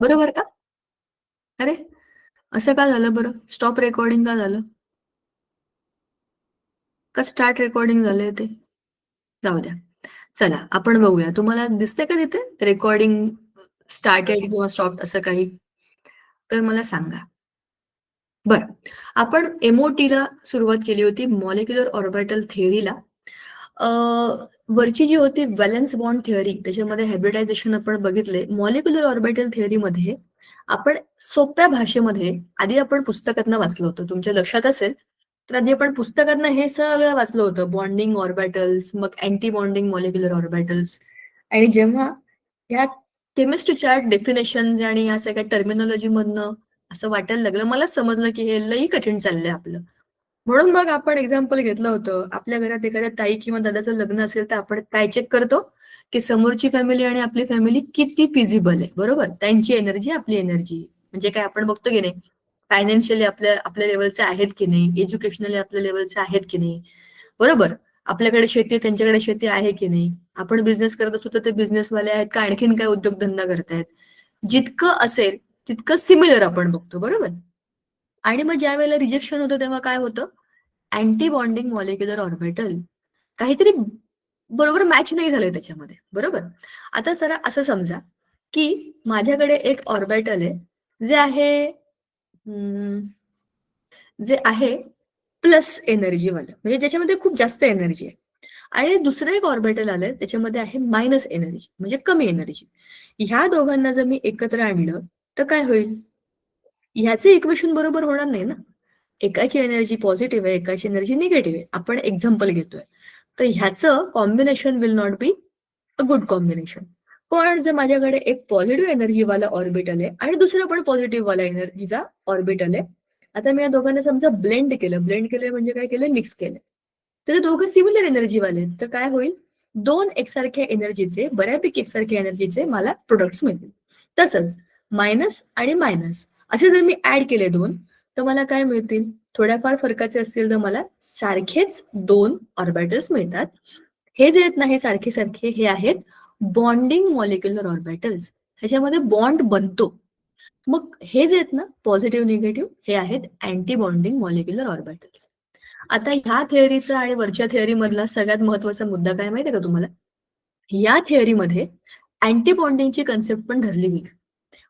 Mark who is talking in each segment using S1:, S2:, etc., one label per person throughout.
S1: बरोबर का? अरे, असं का झालं बरं? स्टॉप रेकॉर्डिंग का झालं? का स्टार्ट रेकॉर्डिंग झालंय ते? जाऊ द्या. चला आपण बघूया. तुम्हाला दिसतंय का तिथे रेकॉर्डिंग स्टार्टेड किंवा स्टॉप्ड असं काही? तर मला सांगा. बरं. आपण एम-ओ-टीला सुरुवात केली होती मॉलिक्युलर ऑर्बिटल थिअरीला. अ, वरची जी होती व्हॅलेन्स बॉन्ड थिअरी त्याच्यामध्ये हायब्रिडायझेशन आपण बघितले. मॉलिक्युलर ऑर्बिटल थिअरीमध्ये आपण सोप्या भाषेमध्ये आधी आपण पुस्तकातनं वाचलं होतं. तुमच्या लक्षात असेल, तर आधी आपण पुस्तकातनं हे सगळं वाचलं होतं. बॉन्डिंग ऑर्बिटल्स, मग अँटी बॉन्डिंग मॉलिक्युलर ऑर्बिटल्स आणि जेव्हा ह्या केमिस्ट्रीच्या डेफिनेशन्स आणि या सगळ्या टर्मिनॉलॉजी मधनं असं वाटायला लागलं, मला समजलं की हे लई कठीण चाललंय आपलं. म्हणून मग आपण एक्झाम्पल घेतलं होतं. आपल्या घरात एखाद्या ताई किंवा दादाचं लग्न असेल, तर आपण काय चेक करतो, की समोरची फॅमिली आणि आपली फॅमिली किती फिजिबल आहे, बरोबर? त्यांची एनर्जी, आपली एनर्जी. म्हणजे काय आपण बघतो की नाही, फायनान्शियली आपल्या आपल्या लेव्हलचे आहेत की नाही, एज्युकेशनली आपल्या लेव्हलचे आहेत की नाही, बरोबर? आपल्याकडे शेती आहे, त्यांच्याकडे शेती आहे की नाही? आपण बिझनेस करत असू, तर ते बिझनेसवाले आहेत का आणखीन काय उद्योगधंदा करतायत? जितकं असेल, तितकं सिमिलर आपण बघतो, बरोबर? आणि मग ज्यावेळेला रिजेक्शन होतं, तेव्हा काय होतं? अँटी बॉन्डिंग मॉलिक्युलर ऑर्बिटल काहीतरी बरोबर मॅच नाही झालंय त्याच्यामध्ये, बरोबर? आता जरा असं समजा, की माझ्याकडे एक ऑर्बिटल आहे, जे आहे अं, जे आहे प्लस एनर्जीवालं, म्हणजे ज्याच्यामध्ये खूप जास्त एनर्जी आहे. आणि दुसरं एक ऑर्बिटल आलंय, त्याच्यामध्ये आहे मायनस एनर्जी, म्हणजे कमी एनर्जी. ह्या दोघांना जर मी एकत्र आणलं, तर काय होईल? ह्याचे इक्वेशन बरोबर होणार नाही ना. एकाची एनर्जी पॉझिटिव्ह आहे, एकाची एनर्जी निगेटिव्ह आहे. आपण एक्झाम्पल घेतोय. तर ह्याचं combination will not be a good combination. पण जर माझ्याकडे एक पॉझिटिव्ह एनर्जीवाला ऑर्बिटल आहे आणि दुसरं पण पॉझिटिव्ह वाला एनर्जीचा ऑर्बिटल आहे. आता मी या दोघांना समजा ब्लेंड केलं. ब्लेंड केलं म्हणजे काय केलं? मिक्स केलं. तर ते दोघं सिमिलर एनर्जीवाले आहेत. तर काय होईल? दोन एकसारख्या एनर्जीचे, बऱ्यापैकी एकसारख्या एनर्जीचे मला प्रोडक्ट्स मिळतील. तसंच मायनस आणि मायनस असे जर मी ऍड केले दोन, तर मला काय मिळतील? थोड्याफार फरकाचे असतील तर मला सारखेच दोन ऑर्बिटल्स मिळतात. हे जे आहेत ना, हे सारखे सारखे हे आहेत बॉन्डिंग मॉलिक्युलर ऑर्बिटल्स. ह्याच्यामध्ये बॉन्ड बनतो. मग हे जे आहेत ना, पॉझिटिव्ह निगेटिव्ह हे आहेत अँटी बॉन्डिंग मॉलिक्युलर ऑर्बिटल्स. आता ह्या थिअरीचा आणि वरच्या थिअरी मधला सगळ्यात महत्वाचा मुद्दा काय माहितीये का तुम्हाला? या थिअरीमध्ये अँटी बॉन्डिंगची कन्सेप्ट पण धरली गेली.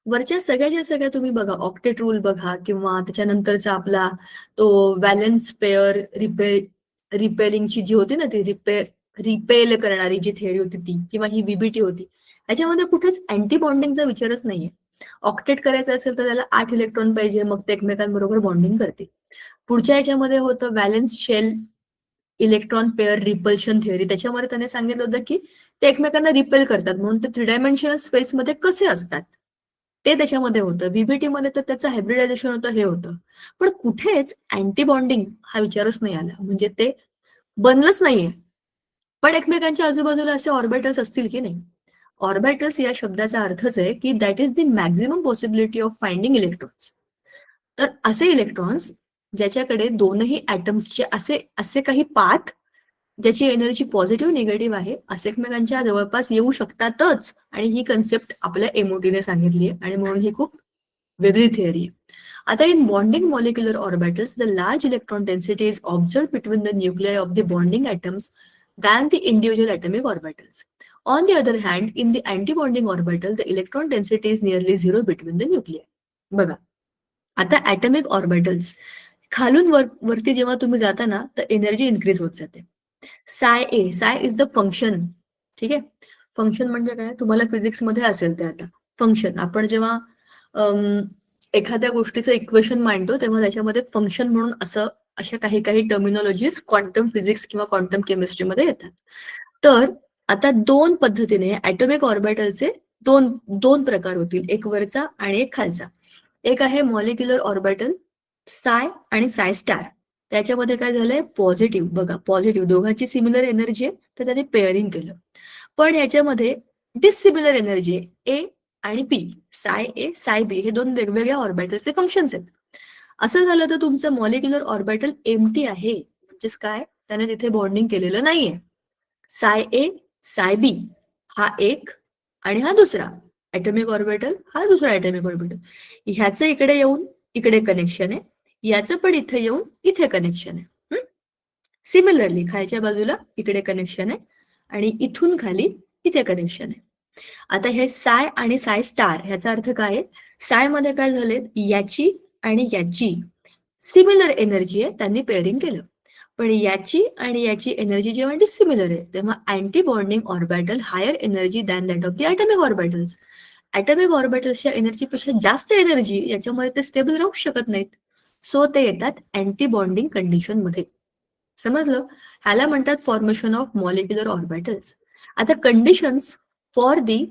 S1: वरच्या सगळ्याच्या सगळ्या तुम्ही बघा, ऑक्टेट रूल बघा किंवा त्याच्यानंतरचा आपला तो व्हॅलेन्स पेअर रिपेलिंगची जी होती ना, ती रिपेल करणारी जी थिअरी होती ती किंवा ही व्हीबीटी होती. ह्याच्यामध्ये कुठेच अँटी बॉन्डिंगचा विचारच नाहीये. ऑक्टेट करायचं असेल तर त्याला 8 इलेक्ट्रॉन पाहिजे, मग ते एकमेकांबरोबर बॉन्डिंग करते. पुढच्या ह्याच्यामध्ये होतं valence shell electron pair repulsion theory. त्याच्यामध्ये त्याने सांगितलं होतं की ते एकमेकांना रिपेल करतात, म्हणून ते 3 डायमेन्शनल स्पेसमध्ये कसे असतात ते त्याच्यामध्ये होतं. व्हीबीटी मध्ये तर त्याचं हायब्रिडायझेशन होतं, हे होतं. पण कुठेच अँटी बॉन्डिंग हा विचारच नाही आला, म्हणजे ते बनलंच नाहीये. पण एकमेकांच्या आजूबाजूला असे ऑर्बिटल्स असतील की नाही? ऑर्बिटल्स या शब्दाचा अर्थच आहे की that is the maximum possibility of finding electrons. तर असे इलेक्ट्रॉन्स ज्याच्याकडे दोनही ॲटम्सचे असे असे काही पाथ ज्याची एनर्जी पॉझिटिव्ह निगेटिव्ह आहे, असे एकमेकांच्या जवळपास येऊ शकतातच. आणि ही कन्सेप्ट आपल्या एमओटीने सांगितली आहे आणि म्हणून ही खूप वेगळी थिअरी आहे. आता in bonding molecular orbitals the large electron density is observe between the nuclei of the bonding atoms than the individual atomic orbitals. On the other hand, in the antibonding orbital, the electron density is nearly zero between the nuclei. बघा, आता atomic orbitals खालून वरती जेव्हा तुम्ही जाता ना, तर energy increase होत जाते. साय इज द फंक्शन. ठीक आहे. फंक्शन म्हणजे काय? तुम्हाला फिजिक्स मध्ये असेल ते आता. फंक्शन आपण जेव्हा अम, एखाद्या गोष्टीचं इक्वेशन मांडतो, तेव्हा त्याच्यामध्ये फंक्शन म्हणून असं अशा काही काही टर्मिनॉलॉजीज क्वांटम फिजिक्स किंवा क्वांटम केमिस्ट्रीमध्ये येतात. तर आता दोन पद्धतीने ॲटॉमिक ऑर्बिटलचे दोन दोन प्रकार होतील, एक वरचा आणि एक खालचा. एक आहे मॉलिक्युलर ऑर्बिटल साय आणि साय स्टार. त्याच्यामध्ये काय झालंय? पॉझिटिव्ह. बघा, पॉझिटिव्ह दोघांची सिमिलर एनर्जी आहे, तर त्याने पेअरिंग केलं. पण याच्यामध्ये डिसिमिलर एनर्जी आहे, ए आणि बी. साय ए साय बी हे दोन वेगवेगळ्या ऑर्बिटलचे फंक्शन्स आहेत. असं झालं तर तुमचं मॉलिक्युलर ऑर्बिटल एम्प्टी आहे, म्हणजेच काय? त्याने तिथे बॉन्डिंग केलेलं नाहीये. साय ए साय बी हा एक आणि हा दुसरा. ॲटॉमिक ऑर्बिटल, हा दुसरा ॲटॉमिक ऑर्बिटल. ह्याचं इकडे येऊन इकडे कनेक्शन आहे, याचं पण इथे येऊन इथे कनेक्शन आहे. सिमिलरली खालच्या बाजूला इकडे कनेक्शन आहे आणि इथून खाली इथे कनेक्शन आहे. आता हे साय आणि साय स्टार ह्याचा अर्थ काय आहे? साय मध्ये काय झाले, याची आणि याची सिमिलर एनर्जी आहे, त्यांनी पेअरिंग केलं. पण याची आणि याची एनर्जी जेव्हा डिसिमिलर आहे तेव्हा anti bonding orbital higher energy than that of the atomic orbitals. Atomic ऑर्बिटल्सच्या एनर्जीपेक्षा जास्त एनर्जी याच्यामुळे ते स्टेबल राहू शकत नाहीत. सो ते येतात अँटी बॉन्डिंग कंडिशन मध्ये. समजलं? ह्याला म्हणतात फॉर्मेशन ऑफ मॉलिक्युलर ऑर्बिटल्स. आता conditions for the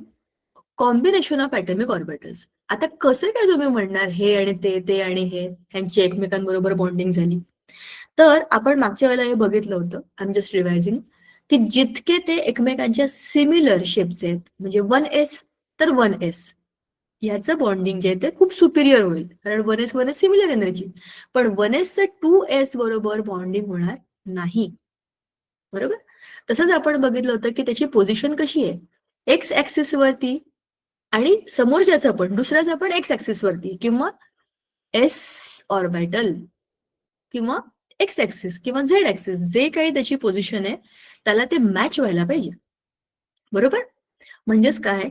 S1: combination of atomic orbitals. आता कसं काय तुम्ही म्हणणार हे आणि ते आणि हे ह्यांची एकमेकांबरोबर बॉन्डिंग झाली? तर आपण मागच्या वेळेला हे बघितलं होतं, आय एम जस्ट रिवायझिंग, की जितके ते एकमेकांच्या सिमिलर शेप्स आहेत, म्हणजे 1s तर 1s, ह्याचं बॉन्डिंग जे आहे ते खूप सुपिरियर होईल, कारण 1s सिमिलर एनर्जी. पण 1s 2s बरोबर बॉन्डिंग होणार नाही, बरोबर? तसंच आपण बघितलं होतं की त्याची पोझिशन कशी आहे, एक्स ऍक्सिस वरती आणि समोरच्याचं पण दुसऱ्याचं पण एक्स ऍक्सिस वरती, किंवा एस ऑर्बिटल किंवा एक्स ऍक्सिस किंवा झेड ऍक्सिस, जे काही त्याची पोझिशन आहे त्याला ते मॅच व्हायला पाहिजे, बरोबर? म्हणजेच काय,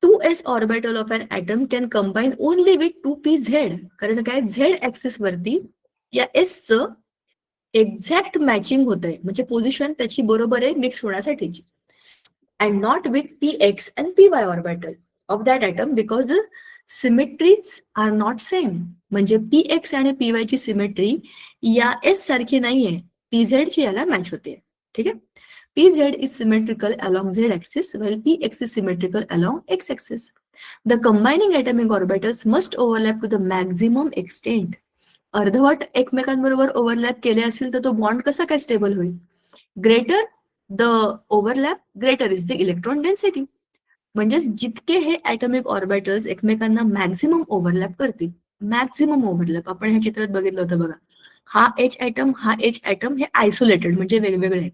S1: 2s orbital of an atom can combine only with 2p Z. कारण काय, झेड ऍक्सिस वरती या एसचं एक्झॅक्ट मॅचिंग होत आहे, म्हणजे पोझिशन त्याची बरोबर आहे mix होण्यासाठीची. and not with px and py orbital of that atom because the symmetries are not same. म्हणजे px आणि py ची सिमेट्री या s सारखी नाहीये, pz ची याला मॅच होते. ठीक आहे? pz is symmetrical along z axis while px is symmetrical along x axis. The combining atomic orbitals must overlap to the maximum extent. अर्धवट एकमेकांबरोबर ओव्हरलॅप केले असेल तर तो बॉन्ड कसा काय स्टेबल होईल? Greater the overlap greater is the electron density. म्हणजेच जितके हे ॲटॉमिक ऑर्बिटल्स एकमेकांना मॅक्झिमम ओव्हरलॅप करतील, मॅक्झिमम ओव्हरलॅप, आपण ह्या चित्रात बघितलं होतं बघा, हा एच ॲटम हे आयसोलेटेड म्हणजे वेगवेगळे आहेत.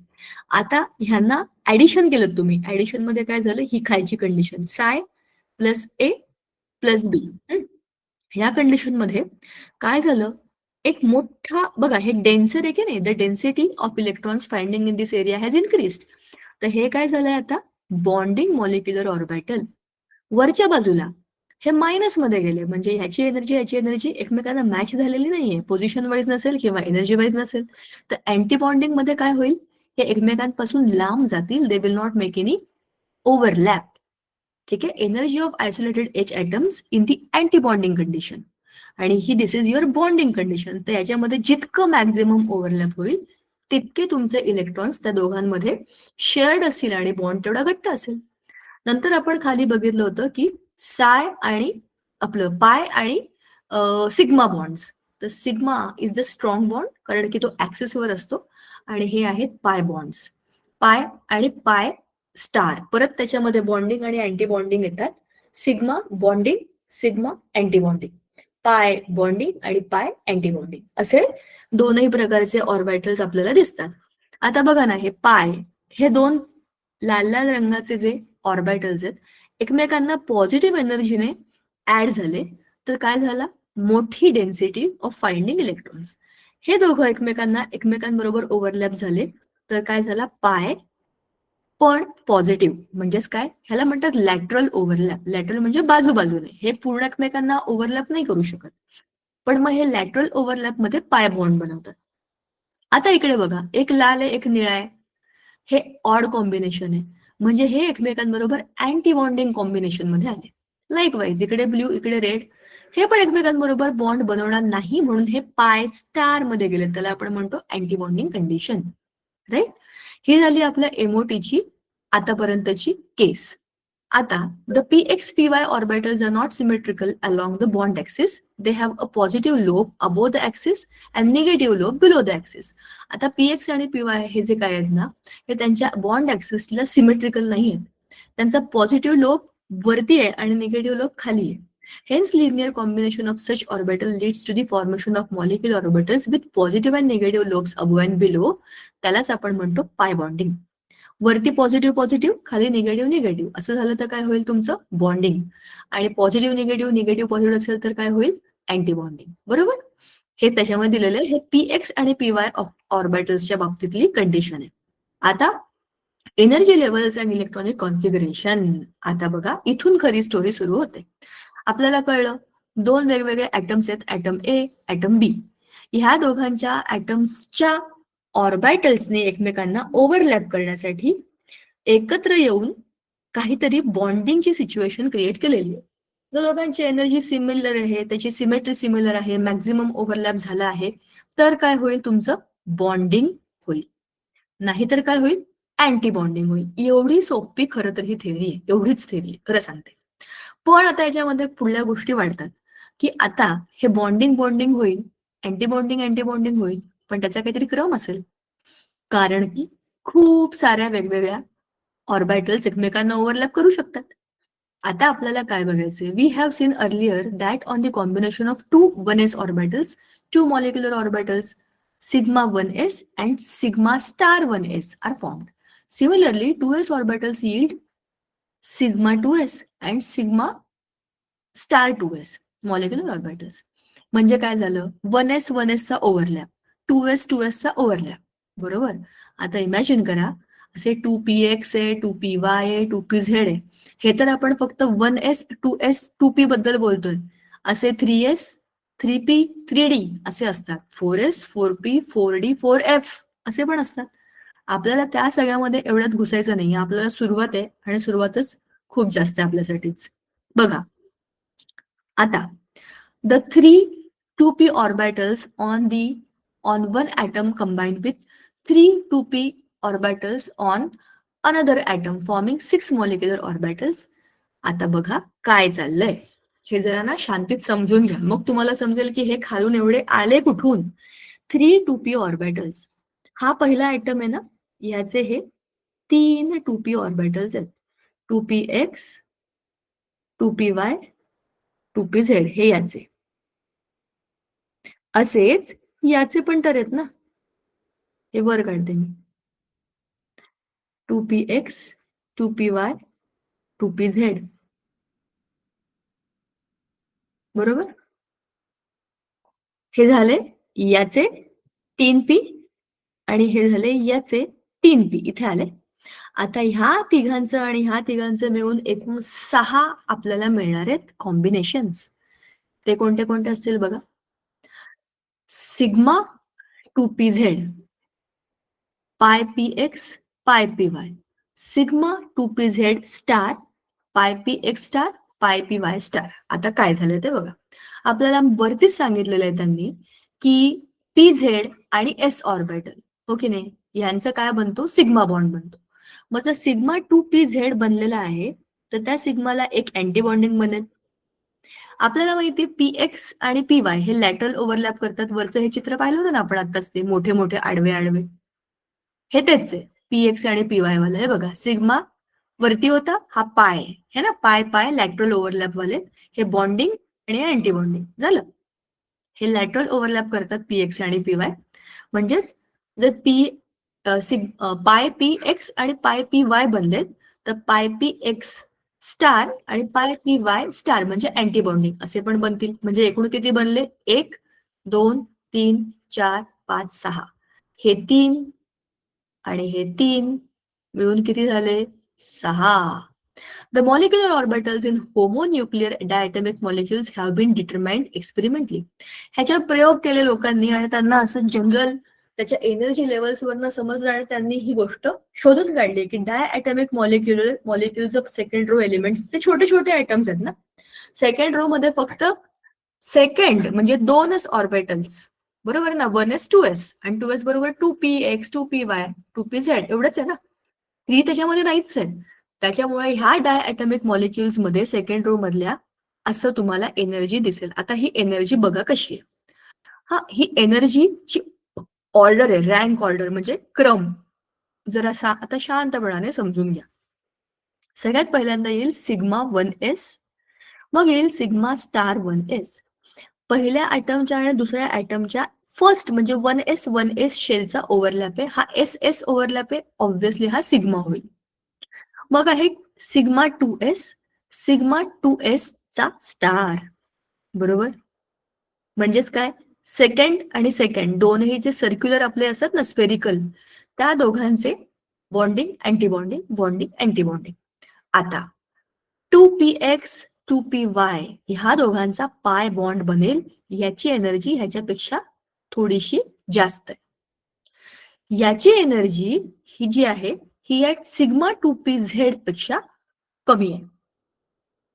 S1: आता ह्यांना ऍडिशन केलं तुम्ही, ऍडिशन मध्ये काय झालं, ही खालची कंडिशन साय प्लस ए प्लस बी, ह्या कंडिशन मध्ये काय झालं, एक मोठा बघा, हे डेन्सर आहे की नाही, the density of electrons finding in this area has increased. तर हे काय झालंय आता, बॉन्डिंग मॉलिक्युलर ऑर्बिटल वरच्या बाजूला हे मायनस मध्ये गेले, म्हणजे ह्याची एनर्जी एकमेकांना मॅच झालेली नाहीये, पोझिशन वाईज नसेल किंवा एनर्जी वाईज नसेल. तर अँटी बॉन्डिंग मध्ये काय होईल, हे एकमेकांपासून लांब जातील, they will not make any overlap. ठीक आहे? Energy of isolated H atoms in the anti bonding condition, आणि ही this is your bonding condition. तर याच्यामध्ये जितकं मॅक्झिमम ओव्हरलॅप होईल तितके तुमचे इलेक्ट्रॉन्स त्या दोघांमध्ये शेअर्ड असतील आणि बॉन्ड तेवढा घट्ट असेल. नंतर आपण खाली बघितलं होतं की साय आणि आपलं पाय आणि सिग्मा बॉन्ड्स. तर sigma is the strong bond, कारण की तो ऍक्सिसवर असतो, आणि हे आहेत पाय बॉन्ड्स. पाय आणि पाय स्टार, परत त्याच्यामध्ये बॉन्डिंग आणि अँटी बॉन्डिंग येतात. Sigma bonding, sigma anti bonding, पाय बॉन्डिंग आणि पाय अँटी बॉन्डिंग, असे दोनही प्रकारचे ऑर्बिटल्स आपल्याला दिसतात. आता बघा ना, हे पाय, हे दोन लाल लाल रंगाचे जे ऑर्बिटल्स आहेत एकमेकांना पॉझिटिव्ह एनर्जीने ऍड झाले, तर काय झाला, मोठी डेन्सिटी ऑफ फाइंडिंग इलेक्ट्रॉन्स. हे दोघं एकमेकांबरोबर ओव्हरलॅप झाले, तर काय झाला, पाय पण पॉझिटिव्ह, म्हणजेच काय, ह्याला म्हणतात लॅटरल ओव्हरलॅप. लॅटरल म्हणजे बाजूबाजूने, हे पूर्ण एकमेकांना ओव्हरलॅप नाही करू शकत, पण मग हे लॅटरल ओव्हरलॅप मध्ये पाय बॉन्ड बनवतात. आता इकडे बघा, एक लाल आहे एक निळा आहे, हे ऑड कॉम्बिनेशन आहे, म्हणजे हे एकमेकांबरोबर अँटी बॉन्डिंग कॉम्बिनेशन मध्ये आले. लाईकवाईज इकडे ब्ल्यू इकडे रेड, हे पण एकमेकांबरोबर बॉन्ड बनवणार नाही, म्हणून हे पाय स्टार मध्ये गेले, त्याला आपण म्हणतो अँटी बॉन्डिंग कंडिशन. राईट? ही झाली आपल्या एमओटीची आतापर्यंतची केस. आता the px py orbitals are not symmetrical along the bond axis. They have a positive lobe above the axis and negative lobe below the axis. आता px आणि py हे जे काय आहेत ना, हे त्यांच्या बॉन्ड ऍक्सिसला सिमेट्रिकल नाही आहेत. त्यांचा पॉझिटिव्ह लोब वरती आहे आणि निगेटिव्ह लोब खाली आहे. Hence, linear combination of such orbital leads to the formation of molecular orbitals with positive and negative lobes above and below. त्यालाच आपण म्हणतो पाय बॉन्डिंग. वरती पॉझिटिव्ह पॉझिटिव्ह, खाली निगेटिव्ह निगेटिव्ह असं झालं तर काय होईल तुमचं बॉन्डिंग. आणि पॉझिटिव्ह निगेटिव्ह निगेटिव्ह पॉझिटिव्ह असेल तर काय होईल अँटी बॉन्डिंग. बरोबर. हे त्याच्यामध्ये दिलेलं आहे. हे पीएक्स आणि पीवाय ऑर्बिटल्सच्या बाबतीतली कंडिशन आहे. आता energy levels and electronic configuration. आता बघा इथून खरी स्टोरी सुरू होते. आपल्याला कळलं दोन वेगवेगळे ऍटम्स आहेत, ऍटम ए ऍटम बी. ह्या दोघांच्या ऍटम्सच्या ऑर्बिटल्सने एकमेकांना ओव्हरलॅप करण्यासाठी एकत्र येऊन काहीतरी बॉन्डिंगची सिच्युएशन क्रिएट केलेली आहे. जर दोघांची एनर्जी सिमिलर आहे, त्याची सिमेट्री सिमिलर आहे, मॅक्झिमम ओव्हरलॅप झाला आहे, तर काय होईल तुमचं बॉन्डिंग होईल. नाहीतर काय होईल अँटी बॉन्डिंग होईल. एवढी सोपी खरं तर ही थेअरी आहे, एवढीच थेअरी आहे खरं सांगते. पण आता याच्यामध्ये पुढल्या गोष्टी वाढतात की आता हे बॉन्डिंग बॉन्डिंग होईल, अँटी बॉन्डिंग होईल, पण त्याचा काहीतरी क्रम असेल. कारण की खूप साऱ्या वेगवेगळ्या ऑर्बिटल्स एकमेकांना ओव्हरलॅप करू शकतात. आता आपल्याला काय बघायचंय, we have seen earlier that on the combination of two 1s orbitals, two molecular orbitals sigma 1s and sigma star 1s are formed. Similarly, 2s orbitals yield sigma 2s and sigma star 2s molecular orbitals. म्हणजे काय झालं 1s 1s चा overlap, 2s 2s चा overlap. बरोबर. आता imagine करा असे 2px आहे, 2py आहे, 2pz आहे. हे तर आपण फक्त 1s 2s 2p बद्दल बोलतोय. असे 3s 3p 3d असे असतात, 4s 4p 4d 4f असे पण असतात. आपल्याला त्या सगळ्यामध्ये एवढ्यात घुसायचं नाही. आपल्याला सुरुवात आहे आणि सुरुवातच खूप जास्त आहे आपल्यासाठीच. बघा आता the three 2p orbitals on one atom combined with three 2p orbitals on another atom forming 6 molecular orbitals. आता बघा काय चाललंय हे जरा ना शांतीत समजून घ्या, मग तुम्हाला समजेल की हे खालून एवढे आले कुठून. 3 2p ऑर्बिटल्स, हा पहिला आयटम आहे ना, याचे हे 3 2p ऑर्बिटल्स आहेत. 2px 2py 2pz हे याचे. असेच याचे पण तर आहेत ना, हे वर काढते मी. 2px 2py 2pz बरोबर. हे झाले याचे 3p आणि हे झाले याचे 3p इथे आले. आता ह्या तिघांचं आणि ह्या तिघांचं मिळून एकूण 6 आपल्याला मिळणार आहेत कॉम्बिनेशन्स. ते कोणते कोणते असतील बघा. सिग्मा 2pz, पाय px पाय py, सिग्मा 2pz स्टार, पाय px स्टार पाय py स्टार. आता काय झालं ते बघा. आपल्याला वरतीच सांगितलेलं आहे त्यांनी की pz आणि s ऑर्बिटल हो की नाही, यांचं काय बनतो सिग्मा बॉन्ड बनतो. मग जर सिग्मा 2pz बनलेला आहे तर त्या सिग्माला एक अँटी बॉन्डिंग बनेल. आपल्याला माहिती px आणि py हे लॅटरल ओव्हरलॅप करतात. वरचं हे चित्र पाहिलं होतं ना आपण आताच, ते मोठे मोठे आडवे आडवे हे तेच आहे px आणि py वाला. हे बघा सिग्मा वरती होता, हा पाय है ना, पाय पाय लॅटरल ओव्हरलॅप वाले, हे बॉन्डिंग आणि अँटी बॉन्डिंग झालं. हे लॅटरल ओव्हरलॅप करतात px आणि py. म्हणजेच जर पाय px आणि पाय py बनलेत तर पाय px स्टार आणि पाय py स्टार म्हणजे अँटी बॉन्डिंग असे पण बनतील. म्हणजे एकूण किती बनले 1 2 3 4 5 6. हे 3 आणि हे 3 मिळून किती झाले 6. The molecular orbitals in homonuclear diatomic molecules have been determined experimentally. ह्याच्यावर प्रयोग केले लोकांनी आणि त्यांना असं जनरल त्याच्या एनर्जी लेवल्स वरनं समजलं आणि त्यांनी ही गोष्ट शोधून काढली की diatomic molecules of second row elements, ते छोटे छोटे आयटम्स आहेत ना, सेकंड रो मध्ये फक्त सेकंड म्हणजे 2च ऑर्बिटल्स बरोबर ना, 1s 2s आणि 2s बरोबर 2px 2py 2pz एवढंच आहे ना, 3 त्याच्यामध्ये नाहीच आहे. त्याच्यामुळे ह्या डायॲटॉमिक मॉलिक्युल्स मध्ये सेकंड रो मधल्या असं तुम्हाला एनर्जी दिसेल. आता ही एनर्जी बघा कशी आहे. हा ही एनर्जीची ऑर्डर आहे, रँक ऑर्डर म्हणजे क्रम. जरा आता शांतपणाने समजून घ्या. सगळ्यात पहिल्यांदा येईल सिग्मा 1s, मग येईल सिग्मा स्टार 1s. पहिल्या ऍटमच्या आणि दुसऱ्या ऍटमच्या फर्स्ट म्हणजे 1s शेलचा ओव्हरलॅप आहे, हा SS ओव्हरलॅप आहे, ऑब्व्हियसली हा सिग्मा होईल. मग आहे सिग्मा 2s चा स्टार, बरोबर. म्हणजेच काय, सेकंड आणि सेकंड दोनही जे सर्क्युलर आपले असतात ना स्फेरिकल, त्या दोघांचे बॉन्डिंग अँटीबॉन्डिंग, बॉन्डिंग अँटीबॉन्डिंग. आता 2px 2py ह्या दोघांचा पाय बॉन्ड बनेल, याची एनर्जी ह्याच्यापेक्षा थोडीशी जास्त आहे. याची एनर्जी ही जी आहे ही या सिग्मा 2pz पेक्षा कमी आहे.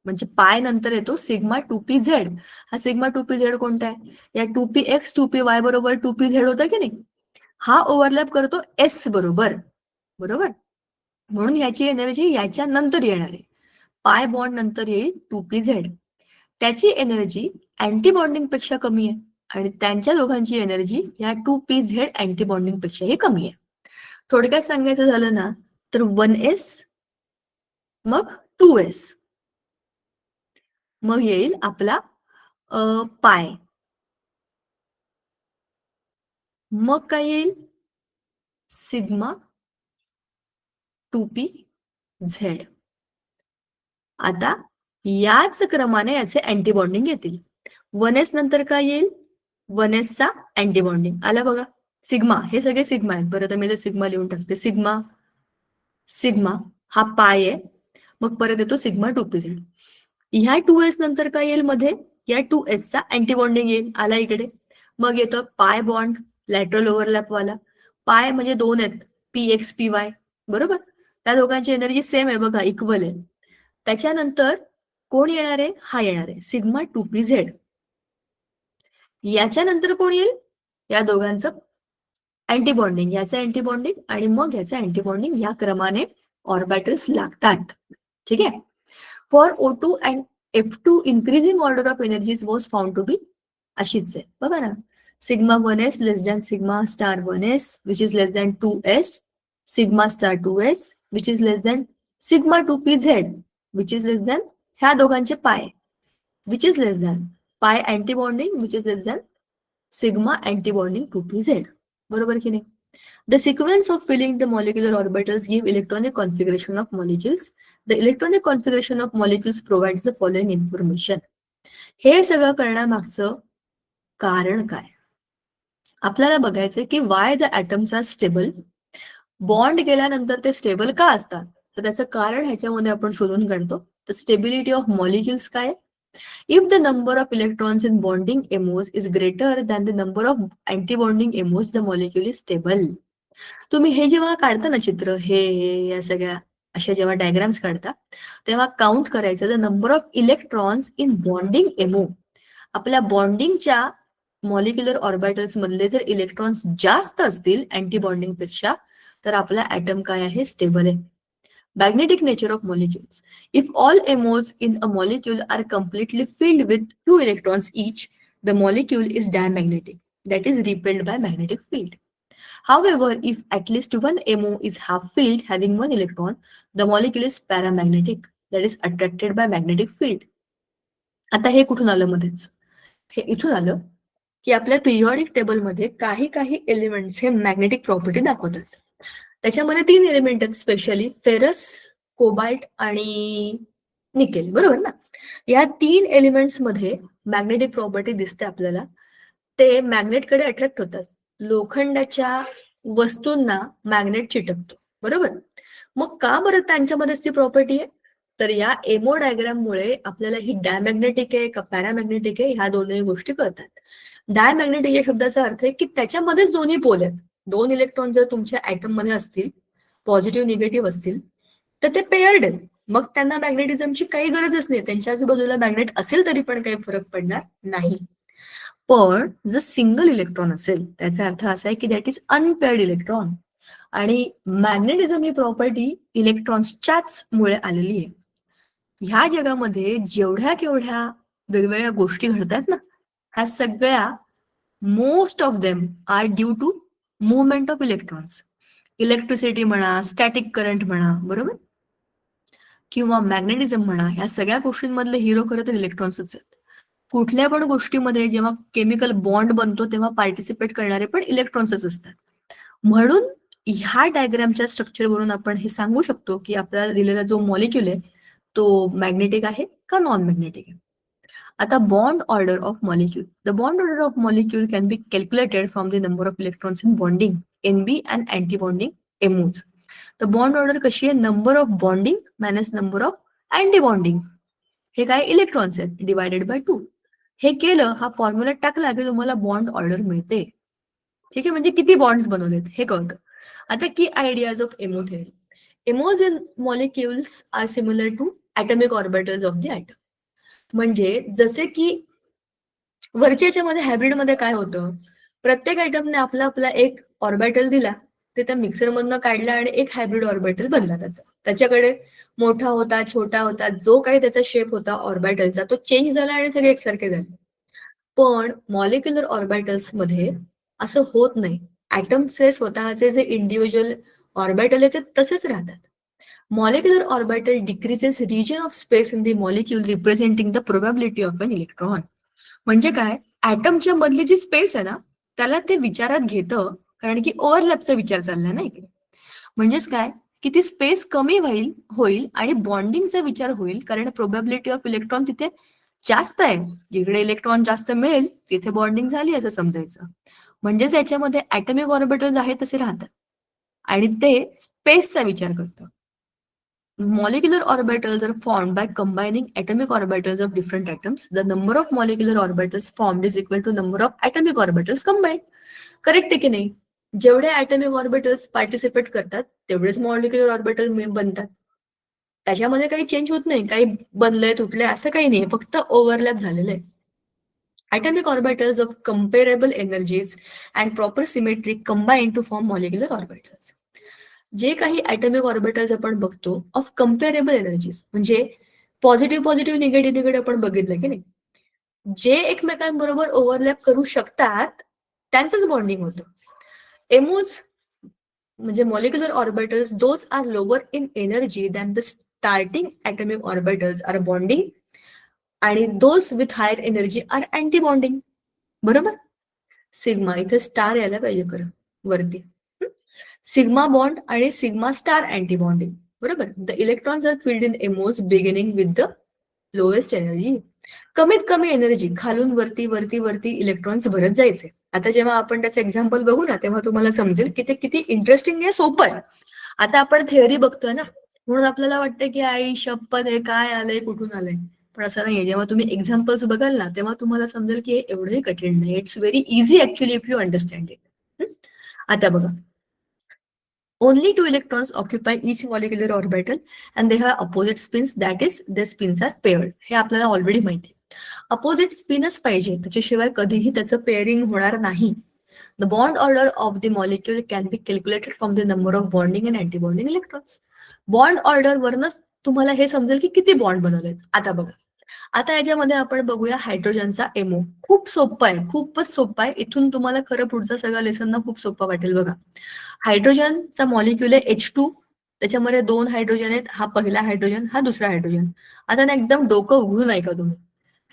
S1: म्हणजे पाय नंतर येतो सिग्मा 2pz. हा सिग्मा 2pz कोणता आहे, या 2px 2py बरोबर 2pz होता की नाही, हा ओव्हरलॅप करतो एस बरोबर, बरोबर. म्हणून याची एनर्जी याच्या नंतर येणार आहे, पाय बॉन्ड नंतर येईल 2pz. त्याची एनर्जी अँटीबॉन्डिंग पेक्षा कमी आहे आणि त्यांच्या दोघांची एनर्जी या 2pz अँटीबॉन्डिंग पेक्षाही कमी आहे. थोडक्यात सांगायचं झालं ना तर 1s मग 2s, मग येईल आपला पाय, मग काय येईल सिग्मा 2pz. आता याच क्रमाने याचे अँटीबॉन्डिंग येतील. 1s नंतर काय येईल, 1s चा अँटीबॉन्डिंग आला बघा, सिग्मा, हे सगळे सिग्मा आहेत. बरं तर मी ते सिग्मा लिहून टाकते, सिग्मा सिग्मा हा पाय आहे, मग परत येतो सिग्मा 2pz. ह्या 2s नंतर काय येईल मध्ये, या 2s चा अँटीबॉन्डिंग येईल, आला इकडे. मग येतो पाय बॉन्ड लॅटरल ओव्हरलॅप वाला, पाय म्हणजे दोन आहेत px py, बरोबर. त्या दोघांची एनर्जी सेम आहे बघा, इक्वल आहे. त्याच्यानंतर कोण येणार आहे, हा येणार आहे सिग्मा 2pz. याच्यानंतर कोण येईल, या दोघांचं अँटीबॉन्डिंग, याचं अँटीबॉन्डिंग आणि मग याचं अँटीबॉन्डिंग, या क्रमाने ऑर्बिटल्स लागतात. ठीक आहे. For O2 and F2 increasing order of energies was found to be अशीच आहे बघा ना, sigma 1s less than sigma star 1s which is less than 2s, sigma star 2s which is less than sigma 2pz which is less than ह्या दोघांचे pi which is less than pi antibonding which is less than sigma antibonding 2pz, बरोबर की नाही. The sequence of filling the molecular orbitals give electronic configuration of molecules. The electronic configuration of molecules provides the following information. हे सगळं करण्यामागचं कारण काय, आपल्याला बघायचंय की why the atoms are stable. Bond गेल्यानंतर ते स्टेबल का असतात, तर त्याचं कारण ह्याच्यामध्ये आपण शोधून काढतो. तर स्टेबिलिटी ऑफ मॉलिक्युल्स काय, if the number of electrons in bonding MOs is greater than the number of antibonding MOs, the molecule is stable. तुम्ही हे जेव्हा काढता ना चित्र, हे या सगळ्या अशा जेव्हा डायग्राम्स काढता, तेव्हा काउंट करायचं the number of electrons in bonding MO. आपल्या बॉन्डिंगच्या मॉलिक्युलर ऑर्बिटल्स मधले जर इलेक्ट्रॉन्स जास्त असतील अँटीबॉन्डिंग पेक्षा, तर आपला ऍटम काय आहे, स्टेबल आहे. Magnetic nature of molecules. If all MOs in a molecule are completely filled with 2 electrons each, the molecule is diamagnetic, that is repelled by magnetic field. However, if at least one MO is half filled having 1 electron, the molecule is paramagnetic, that is attracted by magnetic field. आता हे कुठून आलं मध्येच, हे इथून आलं की आपल्या पिरियॉडिक टेबलमध्ये काही काही एलिमेंट्स हे मॅग्नेटिक प्रॉपर्टी दाखवतात. त्याच्यामध्ये 3 एलिमेंट आहेत स्पेशली, फेरस, कोबाल्ट आणि निकेल, बरोबर ना. या 3 एलिमेंट्स मध्ये मॅग्नेटिक प्रॉपर्टी दिसते आपल्याला, ते मॅग्नेटकडे अट्रॅक्ट होतात. लोखंडाच्या वस्तूंना मॅग्नेट चिटकतो, बरोबर. मग का बरं त्यांच्यामध्ये ती प्रॉपर्टी आहे, तर या एमो डायग्राम मुळे आपल्याला ही डायमॅग्नेटिक आहे का पॅरामॅग्नेटिक आहे ह्या दोन्ही गोष्टी कळतात. डायमॅग्नेटिक या शब्दाचा अर्थ आहे की त्याच्यामध्येच दोन्ही पोल आहेत. 2 इलेक्ट्रॉन जर तुमच्या ऍटम मध्ये असतील, पॉझिटिव्ह निगेटिव्ह असतील, तर ते पेअर्ड आहेत, मग त्यांना मॅग्नेटिझमची काही गरजच नाही, त्यांच्या आजूबाजूला मॅग्नेट असेल तरी पण काही फरक पडणार नाही. पण जर सिंगल इलेक्ट्रॉन असेल, त्याचा अर्थ असा आहे की दॅट इज अनपेअर्ड इलेक्ट्रॉन. आणि मॅग्नेटिझम ही प्रॉपर्टी इलेक्ट्रॉन्सच्याच मुळे आलेली आहे. ह्या जगामध्ये जेवढ्या केवढ्या वेगवेगळ्या गोष्टी घडतात ना, ह्या सगळ्या most of them are due to movement of electrons. Electricity म्हणा, स्टॅटिक करंट म्हणा, बरोबर, किंवा मॅग्नेटिझम म्हणा, ह्या सगळ्या गोष्टींमधले हिरो खरं तर इलेक्ट्रॉन्सच आहेत. कुठल्या पण गोष्टीमध्ये जेव्हा केमिकल बॉन्ड बनतो तेव्हा पार्टिसिपेट करणारे पण इलेक्ट्रॉन्सच असतात. म्हणून ह्या डायग्रामच्या स्ट्रक्चरवरून आपण हे सांगू शकतो की आपल्याला दिलेला जो मॉलिक्यूल आहे तो मॅग्नेटिक आहे का नॉन मॅग्नेटिक आहे. आता bond order of molecule. The bond order of molecule can be calculated from the number of electrons in bonding NB and anti bonding MOs. तर बॉन्ड ऑर्डर कशी आहे, number of bonding minus number of anti bonding, हे काय electrons आहेत, divided by 2. हे केलं, हा formula टाकला की तुम्हाला बॉन्ड ऑर्डर मिळते. ठीक आहे, म्हणजे किती बॉन्ड्स बनवलेत हे कळतं. आता की ideas of MO theory. MOs in molecules are similar to atomic orbitals of the atom. म्हणजे जसे की वरच्या मध्ये हायब्रिडमध्ये काय होतं, प्रत्येक ॲटमने आपला आपला एक ऑर्बिटल दिला, ते त्या मिक्सर मधनं काढला आणि एक हायब्रिड ऑर्बिटल बनला त्याचा. त्याच्याकडे मोठा होता, छोटा होता, जो काही त्याचा शेप होता ऑर्बिटलचा तो चेंज झाला आणि सगळे एकसारखे झाले. पण मॉलिक्युलर ऑर्बिटल्स मध्ये असं होत नाही. ॲटमचे स्वतःचे जे इंडिव्हिज्युअल ऑर्बिटल आहे ते तसेच राहतात. Molecular orbital decreases region of space in the molecule representing the probability of an electron. म्हणजे काय, ॲटमच्या मधली जी स्पेस आहे ना त्याला ते विचारात घेतं, कारण की ओव्हरलॅपचा विचार चाललाय ना इकडे. म्हणजेच काय, की ती स्पेस कमी होईल आणि बॉन्डिंगचा विचार होईल, कारण प्रोबॅबिलिटी ऑफ इलेक्ट्रॉन तिथे जास्त आहे. जिकडे इलेक्ट्रॉन जास्त मिळेल तिथे बॉन्डिंग झाली असं समजायचं. म्हणजेच याच्यामध्ये ॲटॉमिक ऑर्बिटल्स आहेत तसे राहतात आणि ते स्पेसचा विचार करतं. Molecular orbitals are formed by combining atomic orbitals of different atoms. The number of molecular orbitals formed is equal to number of atomic orbitals combined. Correct आहे की नाही? जेवढे ॲटॉमिक ऑर्बिटल्स पार्टिसिपेट करतात तेवढेच मॉलिक्युलर ऑर्बिटल बनतात. त्याच्यामध्ये काही change होत नाही, काही बनलंय तुटलंय असं काही नाही, फक्त ओव्हरलॅप झालेलं आहे. Atomic orbitals of comparable energies and proper symmetry combine to form molecular orbitals. जे काही ॲटॉमिक ऑर्बिटल्स आपण बघतो ऑफ कम्पेरेबल एनर्जीज, म्हणजे पॉझिटिव्ह पॉझिटिव्ह निगेटिव्ह निगेटिव्ह आपण बघितलं की नाही, जे एकमेकांबरोबर ओव्हरलॅप करू शकतात त्यांचंच बॉन्डिंग होतं. एमोज म्हणजे molecular orbitals those are lower in energy than the starting atomic orbitals are bonding आणि those with higher energy are anti bonding. बरोबर. सिग्मा इथे स्टार यायला पाहिजे खरं वरती. सिग्मा बॉन्ड आणि सिग्मा स्टार अँटी बॉन्डिंग. बरोबर. The electrons are filled in MOs beginning with the lowest energy. कमीत कमी एनर्जी खालून वरती वरती वरती इलेक्ट्रॉन्स भरत जायचे. आता जेव्हा आपण त्याचं एक्झाम्पल बघू ना तेव्हा तुम्हाला समजेल की ते किती इंटरेस्टिंग आहे, सोपं आहे. आता आपण थेअरी बघतोय ना, म्हणून आपल्याला वाटतं की आई शपथ हे काय आलंय, कुठून आलंय, पण असं नाहीये. जेव्हा तुम्ही एक्झाम्पल्स बघाल ना तेव्हा तुम्हाला समजेल की हे एवढंही कठीण नाही. It's very easy actually if you understand it. आता बघा, only two electrons occupy each molecular orbital and they have opposite spins, that is their spins are paired. हे आपल्याला ऑलरेडी माहिती आहे. अपोजिट स्पिनच पाहिजे, त्याच्याशिवाय कधीही त्याचं पेअरिंग होणार नाही. The bond order of the molecule can be calculated from the number of bonding and anti-bonding electrons. Bond order वरनच तुम्हाला हे समजेल की किती बॉन्ड बनवलेत. आता बघा, आता याच्यामध्ये आपण बघूया हायड्रोजनचा एमओ. खूप सोपं आहे, खूपच सोपं आहे. इथून तुम्हाला खरं पुढचं सगळं लेसन ना खूप सोपं वाटेल. बघा, हायड्रोजनचा मॉलिक्यूल आहे H2, त्याच्यामध्ये 2 हायड्रोजन आहेत, हा पहिला हायड्रोजन, हा दुसरा हायड्रोजन. आता ना एकदम डोकं उघडून ऐका तुम्ही,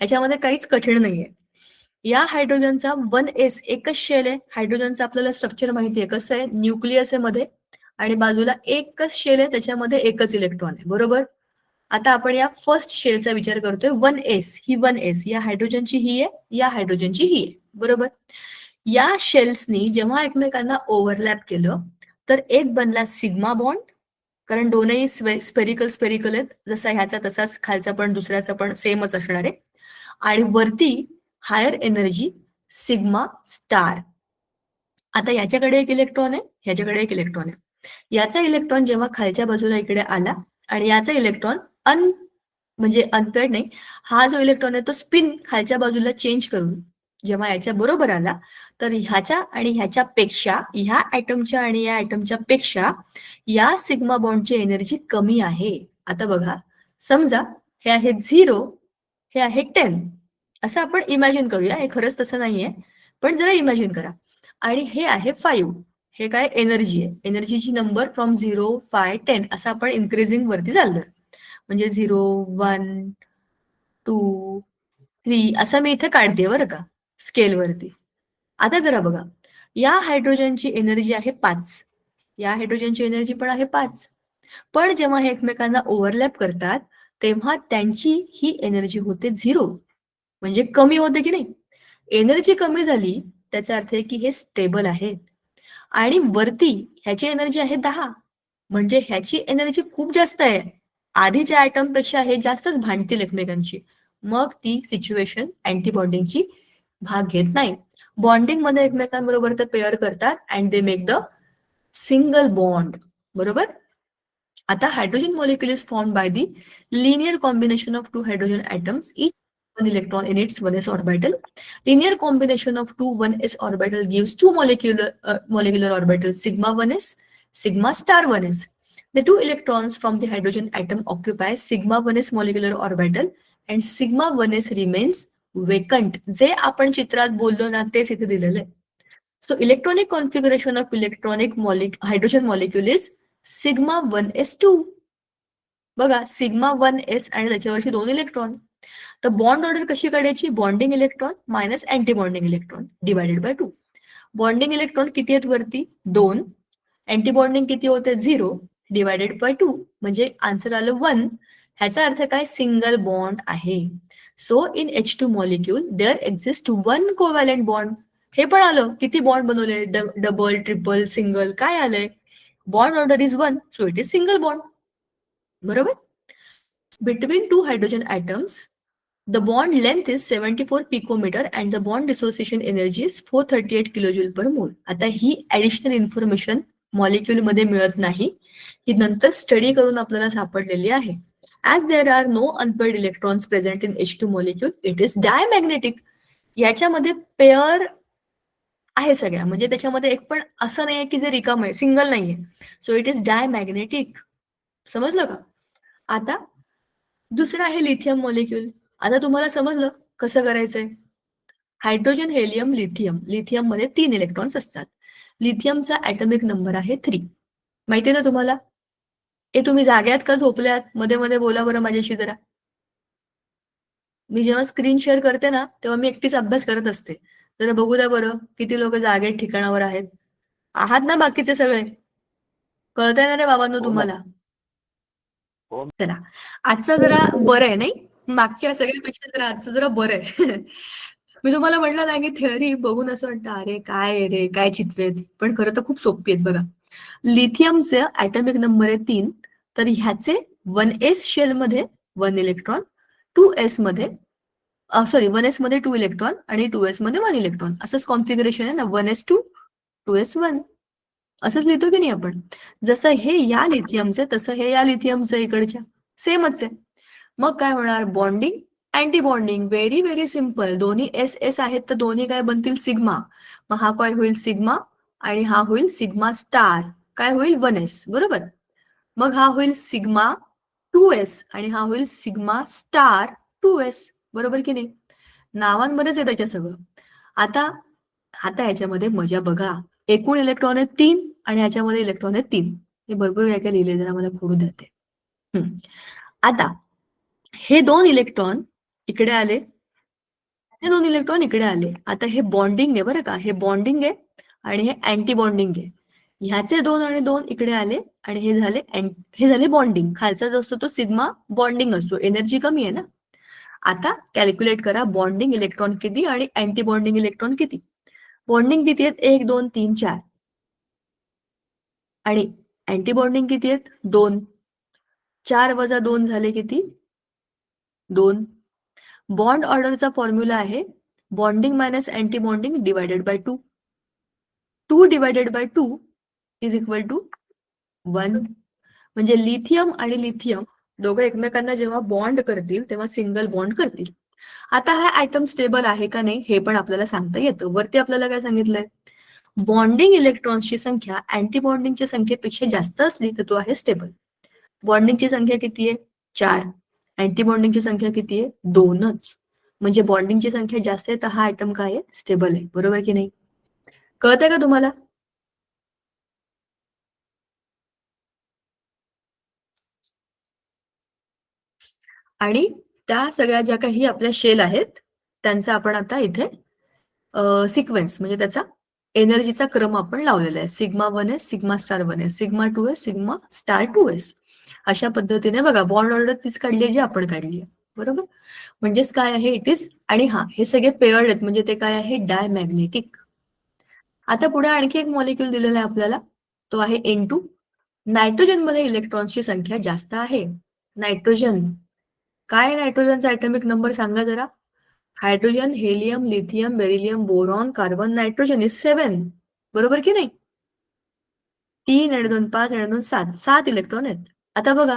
S1: ह्याच्यामध्ये काहीच कठीण नाहीये. या हायड्रोजनचा 1s एकच शेल आहे. हायड्रोजनचं आपल्याला स्ट्रक्चर माहिती आहे कसं आहे, न्यूक्लियस आहे मध्ये आणि बाजूला एकच शेल आहे, त्याच्यामध्ये एकच इलेक्ट्रॉन आहे. बरोबर. आता आपण या फर्स्ट शेलचा विचार करतोय. 1s, ही 1s या हायड्रोजनची ही आहे, या हायड्रोजनची ही आहे. बरोबर. या शेल्सनी जेव्हा एकमेकांना ओव्हरलॅप केलं तर एक बनला सिग्मा बॉन्ड, कारण दोनही स्पेरिकल स्पेरिकल आहेत, जसा ह्याचा तसाच खालचा पण दुसऱ्याचा पण सेमच असणार आहे. आणि वरती हायर एनर्जी सिग्मा स्टार. आता याच्याकडे एक इलेक्ट्रॉन आहे, ह्याच्याकडे एक इलेक्ट्रॉन आहे. याचा इलेक्ट्रॉन जेव्हा खालच्या बाजूला इकडे आला आणि याचा इलेक्ट्रॉन म्हणजे अनपेअर्ड नाही, हा जो इलेक्ट्रॉन आहे तो स्पिन खालच्या बाजूला चेंज करून जेव्हा याच्या बरोबर आला तर ह्याच्या आणि ह्याच्या पेक्षा, ह्या ॲटमच्या आणि या ॲटमच्या पेक्षा या सिग्मा बॉन्डची एनर्जी कमी आहे. आता बघा, समजा हे आहे 0, हे आहे 10, असं आपण इमॅजिन करूया. हे खरंच तसं नाहीये, पण जरा इमॅजिन करा. आणि हे आहे 5, हे काय एनर्जी आहे. एनर्जीची नंबर फ्रॉम 0, 5, 10 असं आपण इन्क्रीजिंग वरती चाललोय. म्हणजे 0, 1, 2, 3 असं मी इथे काढते बरं का स्केलवरती. आता जरा बघा, या हायड्रोजनची एनर्जी आहे 5. या हायड्रोजनची एनर्जी पण आहे 5. पण जेव्हा हे एकमेकांना ओव्हरलॅप करतात, तेव्हा त्यांची ही एनर्जी होते 0. म्हणजे कमी होते की नाही? एनर्जी कमी झाली, त्याचा अर्थ आहे की हे स्टेबल आहेत. आणि वरती ह्याची एनर्जी आहे 10. म्हणजे ह्याची एनर्जी खूप जास्त आहे. आधीच्या ॲटमपेक्षा हे जास्तच भांडतील एकमेकांशी. मग ती सिच्युएशन अँटी बॉन्डिंगची भाग घेत नाही. बॉन्डिंगमध्ये एकमेकांबरोबर ते पेअर करतात and they make the single bond. बरोबर? आता hydrogen molecule is formed by the linear combination of two hydrogen atoms, each one electron in its 1s orbital. Linear combination of two 1s orbital gives two molecular orbitals sigma 1s, sigma star 1s. The two electrons from the hydrogen atom occupy sigma 1s molecular orbital and sigma 1s remains vacant. जे आपण चित्रात बोललो ना तेच इथे दिलेलं आहे. So electronic configuration of hydrogen molecule is sigma 1s2. बघा सिग्मा 1s आणि त्याच्यावरची 2 इलेक्ट्रॉन. तर बॉन्ड ऑर्डर कशी काढायची? Bonding electron minus anti bonding electron divided by 2. Bonding electron किती आहेत वरती? 2. अँटी बॉन्डिंग किती होते? 0 डिवायडेड बाय 2. म्हणजे आन्सर आलं 1. ह्याचा अर्थ काय? सिंगल बॉन्ड आहे. So in H2 molecule there exist 1 covalent bond. हे पण आलं. किती बॉन्ड बनवले? डबल, ट्रिपल, सिंगल काय आलंय? Bond order is 1, so it is single bond. बरोबर? Between two hydrogen atoms, the bond length is 74 picometer and the bond dissociation energy is 438 kilojoule per mole. आता ही additional information molecule मध्ये मिळत नाही. ही नंतर study करून आपल्याला सापडलेली आहे. As there are no unpaired electrons present in H2 molecule, it is diamagnetic. याच्यामध्ये पेअर आहे सगळ्या, म्हणजे त्याच्यामध्ये एक पण असं नाहीये की जे रिकाम आहे, सिंगल नाहीये. So it is diamagnetic. समजलं का? आता दुसरं आहे लिथियम मॉलिक्यूल. आता तुम्हाला समजलं कसं करायचंय? Hydrogen, helium, lithium. लिथियम मध्ये 3 इलेक्ट्रॉन्स असतात. लिथियमचा ॲटॉमिक नंबर आहे 3. माहितीये ना तुम्हाला? हे तुम्ही जाग्यात का झोपल्यात? मध्ये मध्ये बोला बरं माझ्याशी जरा. मी जेव्हा स्क्रीन शेअर करते ना, तेव्हा मी एकटीच अभ्यास करत असते. जरा बघू द्या बरं, किती लोक जागेत ठिकाणावर आहेत. आहात ना बाकीचे सगळे? कळतंय ना रे बाबांनो
S2: हो मॅम.
S1: तुम्हाला?
S2: हो.
S1: चला, आजचं जरा बरं आहे नाही? मागच्या सगळ्यापेक्षा जरा आजचं जरा बरं आहे. मी तुम्हाला म्हटलं ना की थेअरी बघून असं वाटतं अरे काय रे काय चित्र आहेत, पण खरं तर खूप सोपी आहेत बघा. लिथियमचे ॲटॉमिक नंबर आहे 3. तर ह्याचे 1s शेल मध्ये 1 इलेक्ट्रॉन, 2s मध्ये सॉरी 1s मध्ये 2 इलेक्ट्रॉन आणि 2s मध्ये 1 इलेक्ट्रॉन. असंच कॉन्फिगरेशन आहे ना, 1s2, 2s1. असंच लिहितो की नाही आपण? जसं हे या लिथियमचे तसं हे या लिथियमचं इकडच्या सेमच आहे. मग काय होणार? Bonding, anti bonding. Very very simple. दोन्ही एस एस आहेत तर दोन्ही काय बनतील? सिग्मा. मग हा काय होईल? सिग्मा आणि हा होईल सिग्मा स्टार. काय होईल? 1s. बरोबर? मग हा होईल सिग्मा 2s आणि हा होईल सिग्मा स्टार 2s. बरोबर की नाही? नावांमध्येच आहे त्याच्या सगळं. आता आता ह्याच्यामध्ये मजा बघा. एकूण इलेक्ट्रॉन आहेत 3 आणि ह्याच्यामध्ये इलेक्ट्रॉन आहेत 3. हे भरपूर काय काय लिहिले, जरा मला खोडू देते. आता हे 2 इलेक्ट्रॉन इकडे आले, हे 2 इलेक्ट्रॉन इकडे आले. आता हे बॉन्डिंग आहे बरं का, हे बॉन्डिंग आहे आणि हे अँटी बॉन्डिंग आहे. ह्याचे 2 आणि 2 इकडे आले आणि हे झाले बॉन्डिंग. खालचा जो असतो तो सिग्मा बॉन्डिंग असतो. एनर्जी कमी आहे ना. आता कॅल्क्युलेट करा बॉन्डिंग इलेक्ट्रॉन किती आणि अँटी बॉन्डिंग इलेक्ट्रॉन किती. बॉन्डिंग किती आहेत? 1 2 3 4 आणि अँटी बॉन्डिंग किती आहेत? 2. 4 वजा 2 झाले किती? 2. बॉन्ड ऑर्डरचा फॉर्म्युला आहे bonding minus anti bonding divided by 2. 2 divided by 2 is equal to 1. म्हणजे लिथियम आणि लिथियम दोघं एकमेकांना जेव्हा बॉन्ड करतील तेव्हा सिंगल बॉन्ड करतील. आता हा ऍटम स्टेबल आहे का नाही हे पण आपल्याला सांगता येतं. वरती आपल्याला काय सांगितलंय? बॉन्डिंग इलेक्ट्रॉन्सची संख्या अँटी बॉन्डिंगच्या संख्येपेक्षा जास्त असली तर तो आहे स्टेबल. बॉन्डिंगची संख्या किती आहे? 4. अँटी बॉन्डिंगची संख्या किती आहे? 2च. म्हणजे बॉन्डिंगची संख्या जास्त आहे तर हा ऍटम काय आहे? स्टेबल आहे. बरोबर की नाही? कळतंय का तुम्हाला? आणि त्या सगळ्या ज्या काही आपल्या शेल आहेत त्यांचा आपण आता इथे सिक्वेन्स म्हणजे त्याचा एनर्जीचा क्रम आपण लावलेला आहे. Sigma 1s, sigma star 1s, sigma 2s, sigma star 2s. अशा पद्धतीने बघा बॉन्ड ऑर्डर तीच काढली जी आपण काढली आहे. बरोबर? म्हणजेच काय आहे इट इज, आणि हा हे सगळे पेअर्ड आहेत म्हणजे ते काय आहे डायमॅग्नेटिक. आता पुढे आणखी एक मॉलिक्यूल दिलेला आहे आपल्याला, तो आहे N2. नायट्रोजन मध्ये इलेक्ट्रॉन्सची संख्या जास्त आहे. नायट्रोजन काय, नायट्रोजनचा ऍटॉमिक नंबर सांगा जरा. Hydrogen, helium, lithium, beryllium, boron, carbon, nitrogen is 7. बरोबर की नाही? 3 आणि 2 5 आणि 2 7 7 इलेक्ट्रॉन आहेत. आता बघा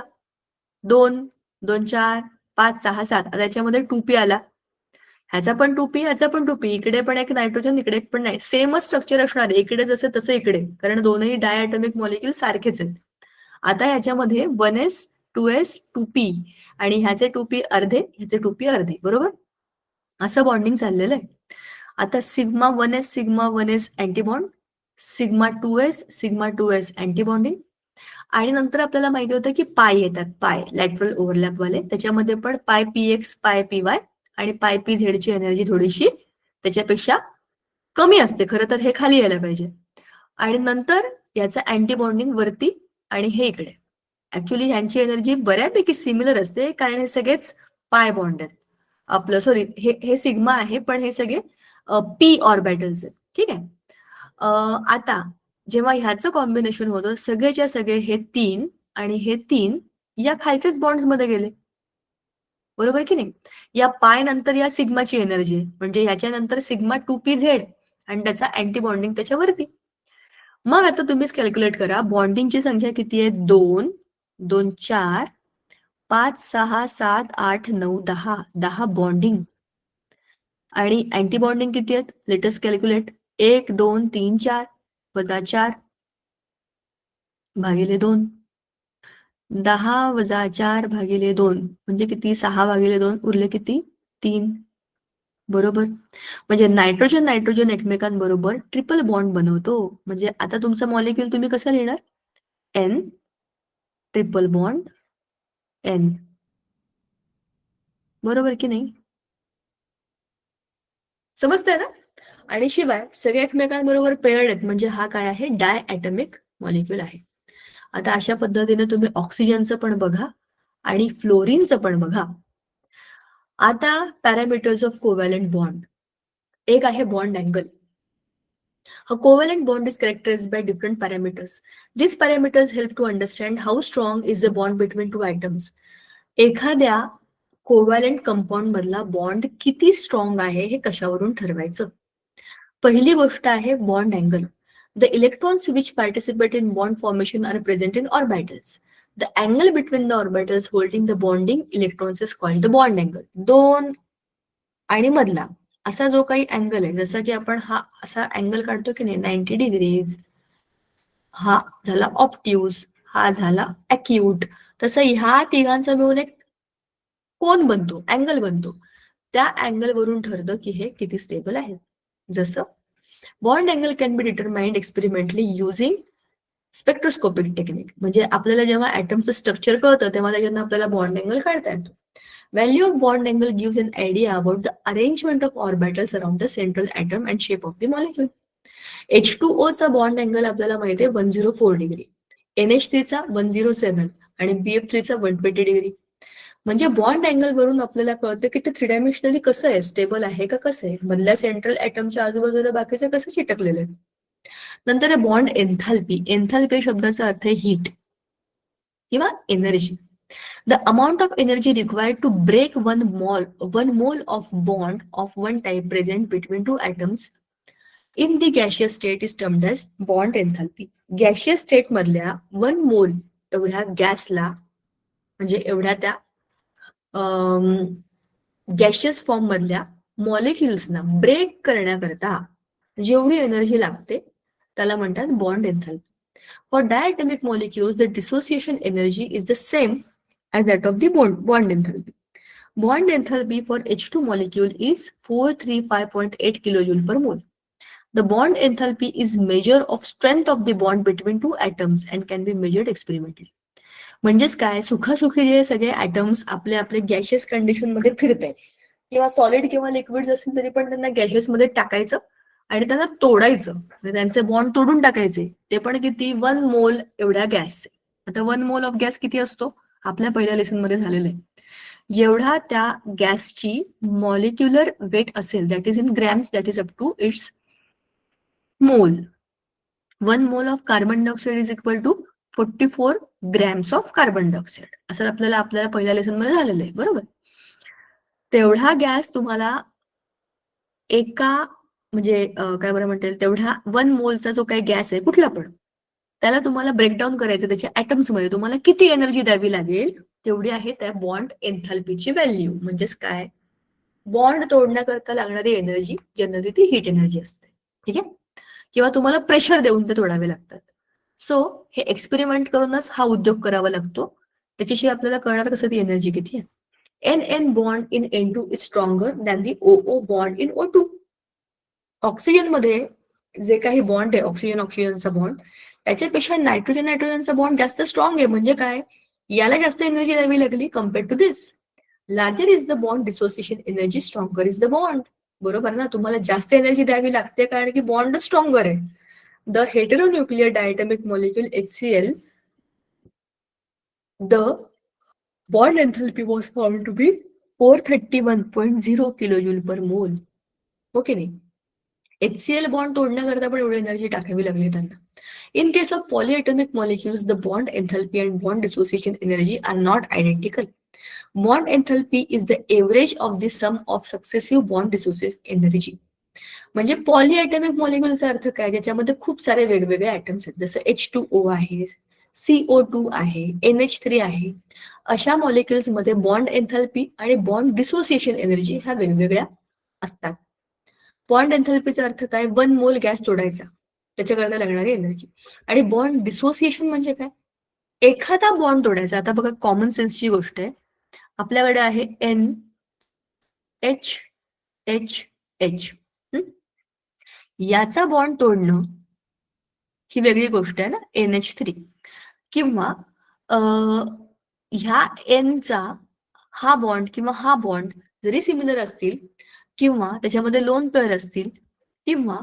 S1: 2 2 4 5 6 7 आता याच्यामध्ये 2p आला. ह्याचा पण 2p, ह्याचा पण 2p. इकडे पण एक नायट्रोजन, इकडे पण नाही. सेमच स्ट्रक्चर असणार आहे. इकडे जसे तसे इकडे, कारण दोनही डायॲटॉमिक मॉलिक्यूल सारखेच आहेत. आता याच्यामध्ये 1s 2s 2p आणि ह्याचे 2p अर्धे, ह्याचे 2p अर्धे. बरोबर? असं बॉन्डिंग चाललेलं आहे. आता sigma 1s sigma 1s antibond, sigma 2s sigma 2s antibonding, आणि नंतर आपल्याला माहिती होतं की पाय येतात, पाय लॅटरल ओव्हरलॅप वाले. त्याच्यामध्ये पण पाय px पाय py आणि पाय pz ची एनर्जी थोडीशी त्याच्यापेक्षा कमी असते. खरं तर हे खाली यायला पाहिजे. आणि नंतर याचं अँटीबॉन्डिंग वरती आणि हे इकडे. ऍक्च्युली ह्यांची एनर्जी बऱ्यापैकी सिमिलर असते कारण हे सगळेच पाय बॉन्ड आहेत. आपलं सॉरी हे सिग्मा आहे पण हे सगळे पी ऑर्बिटल्स आहेत. ठीक आहे. आता जेव्हा ह्याचं कॉम्बिनेशन होतं सगळेच्या सगळे हे 3 आणि हे 3 या खालच्याच बॉन्ड्स मध्ये गेले. बरोबर की नाही? या पाय नंतर या सिग्माची एनर्जी आहे म्हणजे याच्यानंतर सिग्मा 2pz आणि त्याचा अँटीबॉन्डिंग त्याच्यावरती. मग आता तुम्हीच कॅल्क्युलेट करा बॉन्डिंगची संख्या किती आहे. 2 2 4 5 6 7 8 9 10 10 बॉन्डिंग. आणि अँटीबॉन्डिंग किती आहेत लेटेस्ट कॅल्क्युलेट. 1 2 3 4 वजा 4 भागिले 2, 10 वजा 4 भागिले 2 म्हणजे किती 6 भागिले 2 उरले किती 3. बरोबर? म्हणजे नायट्रोजन नायट्रोजन एकमेकांबरोबर ट्रिपल बॉन्ड बनवतो. म्हणजे आता तुमचा मॉलिक्यूल तुम्ही कसं लिहिणार. N triple bond N. बरोबर की नाही? समजतंय ना? आणि शिवाय सगळे एकमेकांबरोबर पेअर्ड आहेत म्हणजे हा काय आहे डायॲटॉमिक मॉलिक्यूल आहे. आता अशा पद्धतीने तुम्ही ऑक्सिजनचं पण बघा आणि फ्लोरीनचं पण बघा. आता पॅरामीटर्स ऑफ कोव्हॅलंट बॉन्ड. एक आहे bond angle. A covalent bond is characterized by different parameters. These parameters help to understand how strong is the bond between two atoms. एखाद्या कोव्हॅलंट कंपाऊंड मधला बॉन्ड किती स्ट्रॉंग आहे हे कशावरून ठरवायचं. पहिली गोष्ट आहे bond angle. The electrons which participate in bond formation are present in orbitals. The angle between the orbitals holding the bonding electrons is called the bond angle. दोन आणि मधला असा जो काही अँगल आहे जसं की आपण हा असा अँगल काढतो की नाही 90 डिग्रीज, हा झाला ऑप्ट्यूज, हा झाला अॅक्यूट. तसं ह्या तिघांचा मिळून एक कोन बनतो, अँगल बनतो. त्या अँगल वरून ठरतं की हे किती स्टेबल आहे. जसं bond angle can be determined experimentally using spectroscopic technique. म्हणजे आपल्याला जेव्हा ऍटमचं स्ट्रक्चर कळतं तेव्हा त्याच्यानं आपल्याला बॉन्ड अँगल काढता येतो. Value of bond angle gives an idea about the arrangement of orbitals around the central atom and shape of the molecule. H2O चा बॉन्ड अँगल आपल्याला माहिती आहे 104 डिग्री, NH3 चा 107 आणि BF3 चा 120 डिग्री. म्हणजे बॉन्ड अँगल वरून आपल्याला कळतं की ते 3 डायमेन्शनली कसं आहे, स्टेबल आहे का कसं आहे, मधल्या सेंट्रल ॲटमच्या आजूबाजूला बाकीचे कसं चिटकलेले आहेत. नंतर आहे बॉन्ड एन्थाल्पी. एन्थाल्पी शब्दाचा अर्थ आहे हीट किंवा energy. The amount of energy required to break one mole of bond of one type present between two atoms in the gaseous state is termed as bond enthalpy. Gaseous state मधल्या 1 मोल एवढ्या गॅसला म्हणजे एवढ्या त्या gaseous form मधल्या मॉलिक्युल्सना break करण्याकरता जेवढी energy लागते त्याला म्हणतात bond enthalpy. For diatomic molecules, the dissociation energy is the same as that of the bond enthalpy. Bond enthalpy for H2 molecule is 435.8 kilojoule per mole. The bond enthalpy is measure of strength of the bond between two atoms and can be measured experimentally. म्हणजेच काय सुखासुखी जे सगळे atoms आपले आपले gaseous condition मध्ये फिरत आहेत किंवा सॉलिड किंवा लिक्विड असतील तरी पण त्यांना गॅसेस मध्ये टाकायचं आणि त्यांना तोडायचं, म्हणजे त्यांचे बॉन्ड तोडून टाकायचे. ते पण किती? 1 मोल एवढ्या गॅसचे. आता 1 मोल ऑफ गॅस किती असतो? आपल्या पहिल्या लेसन मध्ये झालेलं आहे. जेवढा त्या गॅसची मॉलिक्युलर वेट असेल, that is in grams, that is up to its mole. 1 mole of carbon dioxide is equal to 44 grams of carbon dioxide, असं आपल्याला पहिल्या लेसन मध्ये झालेलं आहे, बरोबर. तेवढा गॅस तुम्हाला एका म्हणजे काय बरं म्हणता येईल, तेवढा 1 मोलचा जो काही गॅस आहे कुठला पण, त्याला तुम्हाला ब्रेकडाऊन करायचं त्याच्या ऍटम्स मध्ये, तुम्हाला किती एनर्जी द्यावी लागेल तेवढी आहे त्या बॉन्ड एन्थाल्पीची व्हॅल्यू. म्हणजेच काय? बॉन्ड तोडण्याकरता लागणारी एनर्जी, जनरली ती हीट एनर्जी असते, ठीक आहे. किंवा तुम्हाला प्रेशर देऊन ते तोडावे लागतात. सो हे एक्सपेरिमेंट करूनच हा उद्योग करावा लागतो. त्याच्याशिवाय आपल्याला कळणार कसं ती एनर्जी किती आहे. NN bond in N2 is stronger than the OO bond in O2. Oxygen मध्ये जे काही बॉन्ड आहे, ऑक्सिजन ऑक्सिजनचा बॉन्ड, त्याच्यापेक्षा नायट्रोजनचा बॉन्ड जास्त स्ट्रॉंग आहे. म्हणजे काय? याला जास्त एनर्जी द्यावी लागली compared to this. Larger is the bond dissociation energy, stronger is the bond. बरोबर ना? तुम्हाला जास्त एनर्जी द्यावी लागते कारण की बॉन्ड स्ट्रॉंगर आहे. The heteronuclear diatomic molecule HCl, the bond enthalpy was found to be 431.0 kilojoule per mole. हो की नाही? HCl बॉन्ड तोडण्याकरता पण एवढी एनर्जी टाकावी लागली त्यांना. In case of polyatomic molecules, the bond enthalpy and bond dissociation energy are not identical. Bond enthalpy is the average of the sum of successive bond dissociation energy. म्हणजे polyatomic मॉलिक्युलचा अर्थ काय? ज्याच्यामध्ये खूप सारे वेगवेगळे ऍटम्स आहेत, जसं H2O आहे, CO2 आहे, NH3 आहे. अशा मॉलिक्युल्स मध्ये बॉन्ड एन्थॅल्पी आणि बॉन्ड डिसोसिएशन एनर्जी ह्या वेगवेगळ्या असतात. बॉन्ड एन्थॅल्पीचा अर्थ काय? 1 मोल गॅस तोडायचा, त्याच्याकरता लागणारी एनर्जी. आणि बॉन्ड डिसोसिएशन म्हणजे काय? एखादा बॉन्ड तोडायचा. आता बघा, कॉमन सेन्सची गोष्ट आहे. आपल्याकडे आहे NH. याचा बॉन्ड तोडणं ही वेगळी गोष्ट आहे ना, NH3. किंवा ह्या Nचा हा बॉन्ड किंवा हा बॉन्ड जरी सिमिलर असतील किंवा त्याच्यामध्ये लोन पेअर असतील किंवा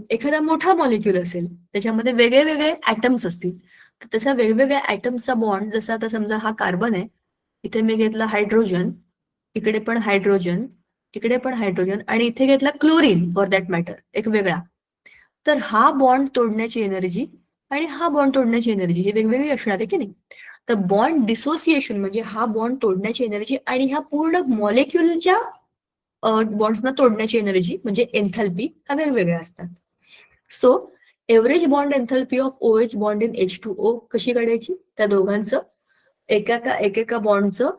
S1: एखादा मोठा मॉलिक्यूल असेल, त्याच्यामध्ये वेगळे वेगळे ऍटम्स असतील, तर तसा वेगवेगळ्या ऍटम्सचा बॉन्ड, जसा आता समजा हा कार्बन आहे, इथे मी घेतला हायड्रोजन, इकडे पण हायड्रोजन, इकडे पण हायड्रोजन, आणि इथे घेतला क्लोरीन फॉर दॅट मॅटर, एक वेगळा. तर हा बॉन्ड तोडण्याची एनर्जी आणि हा बॉन्ड तोडण्याची एनर्जी ही वेगवेगळी असणार आहे की नाही. तर बॉन्ड डिसोसिएशन म्हणजे हा बॉन्ड तोडण्याची एनर्जी आणि ह्या पूर्ण मॉलिक्युलच्या बॉन्ड्सना तोडण्याची एनर्जी म्हणजे एन्थॅल्पी ह्या वेगवेगळ्या असतात. So average bond एन्थॅल्पी of OH bond in H2O कशी काढायची? त्या दोघांचं एकेका बॉन्डचं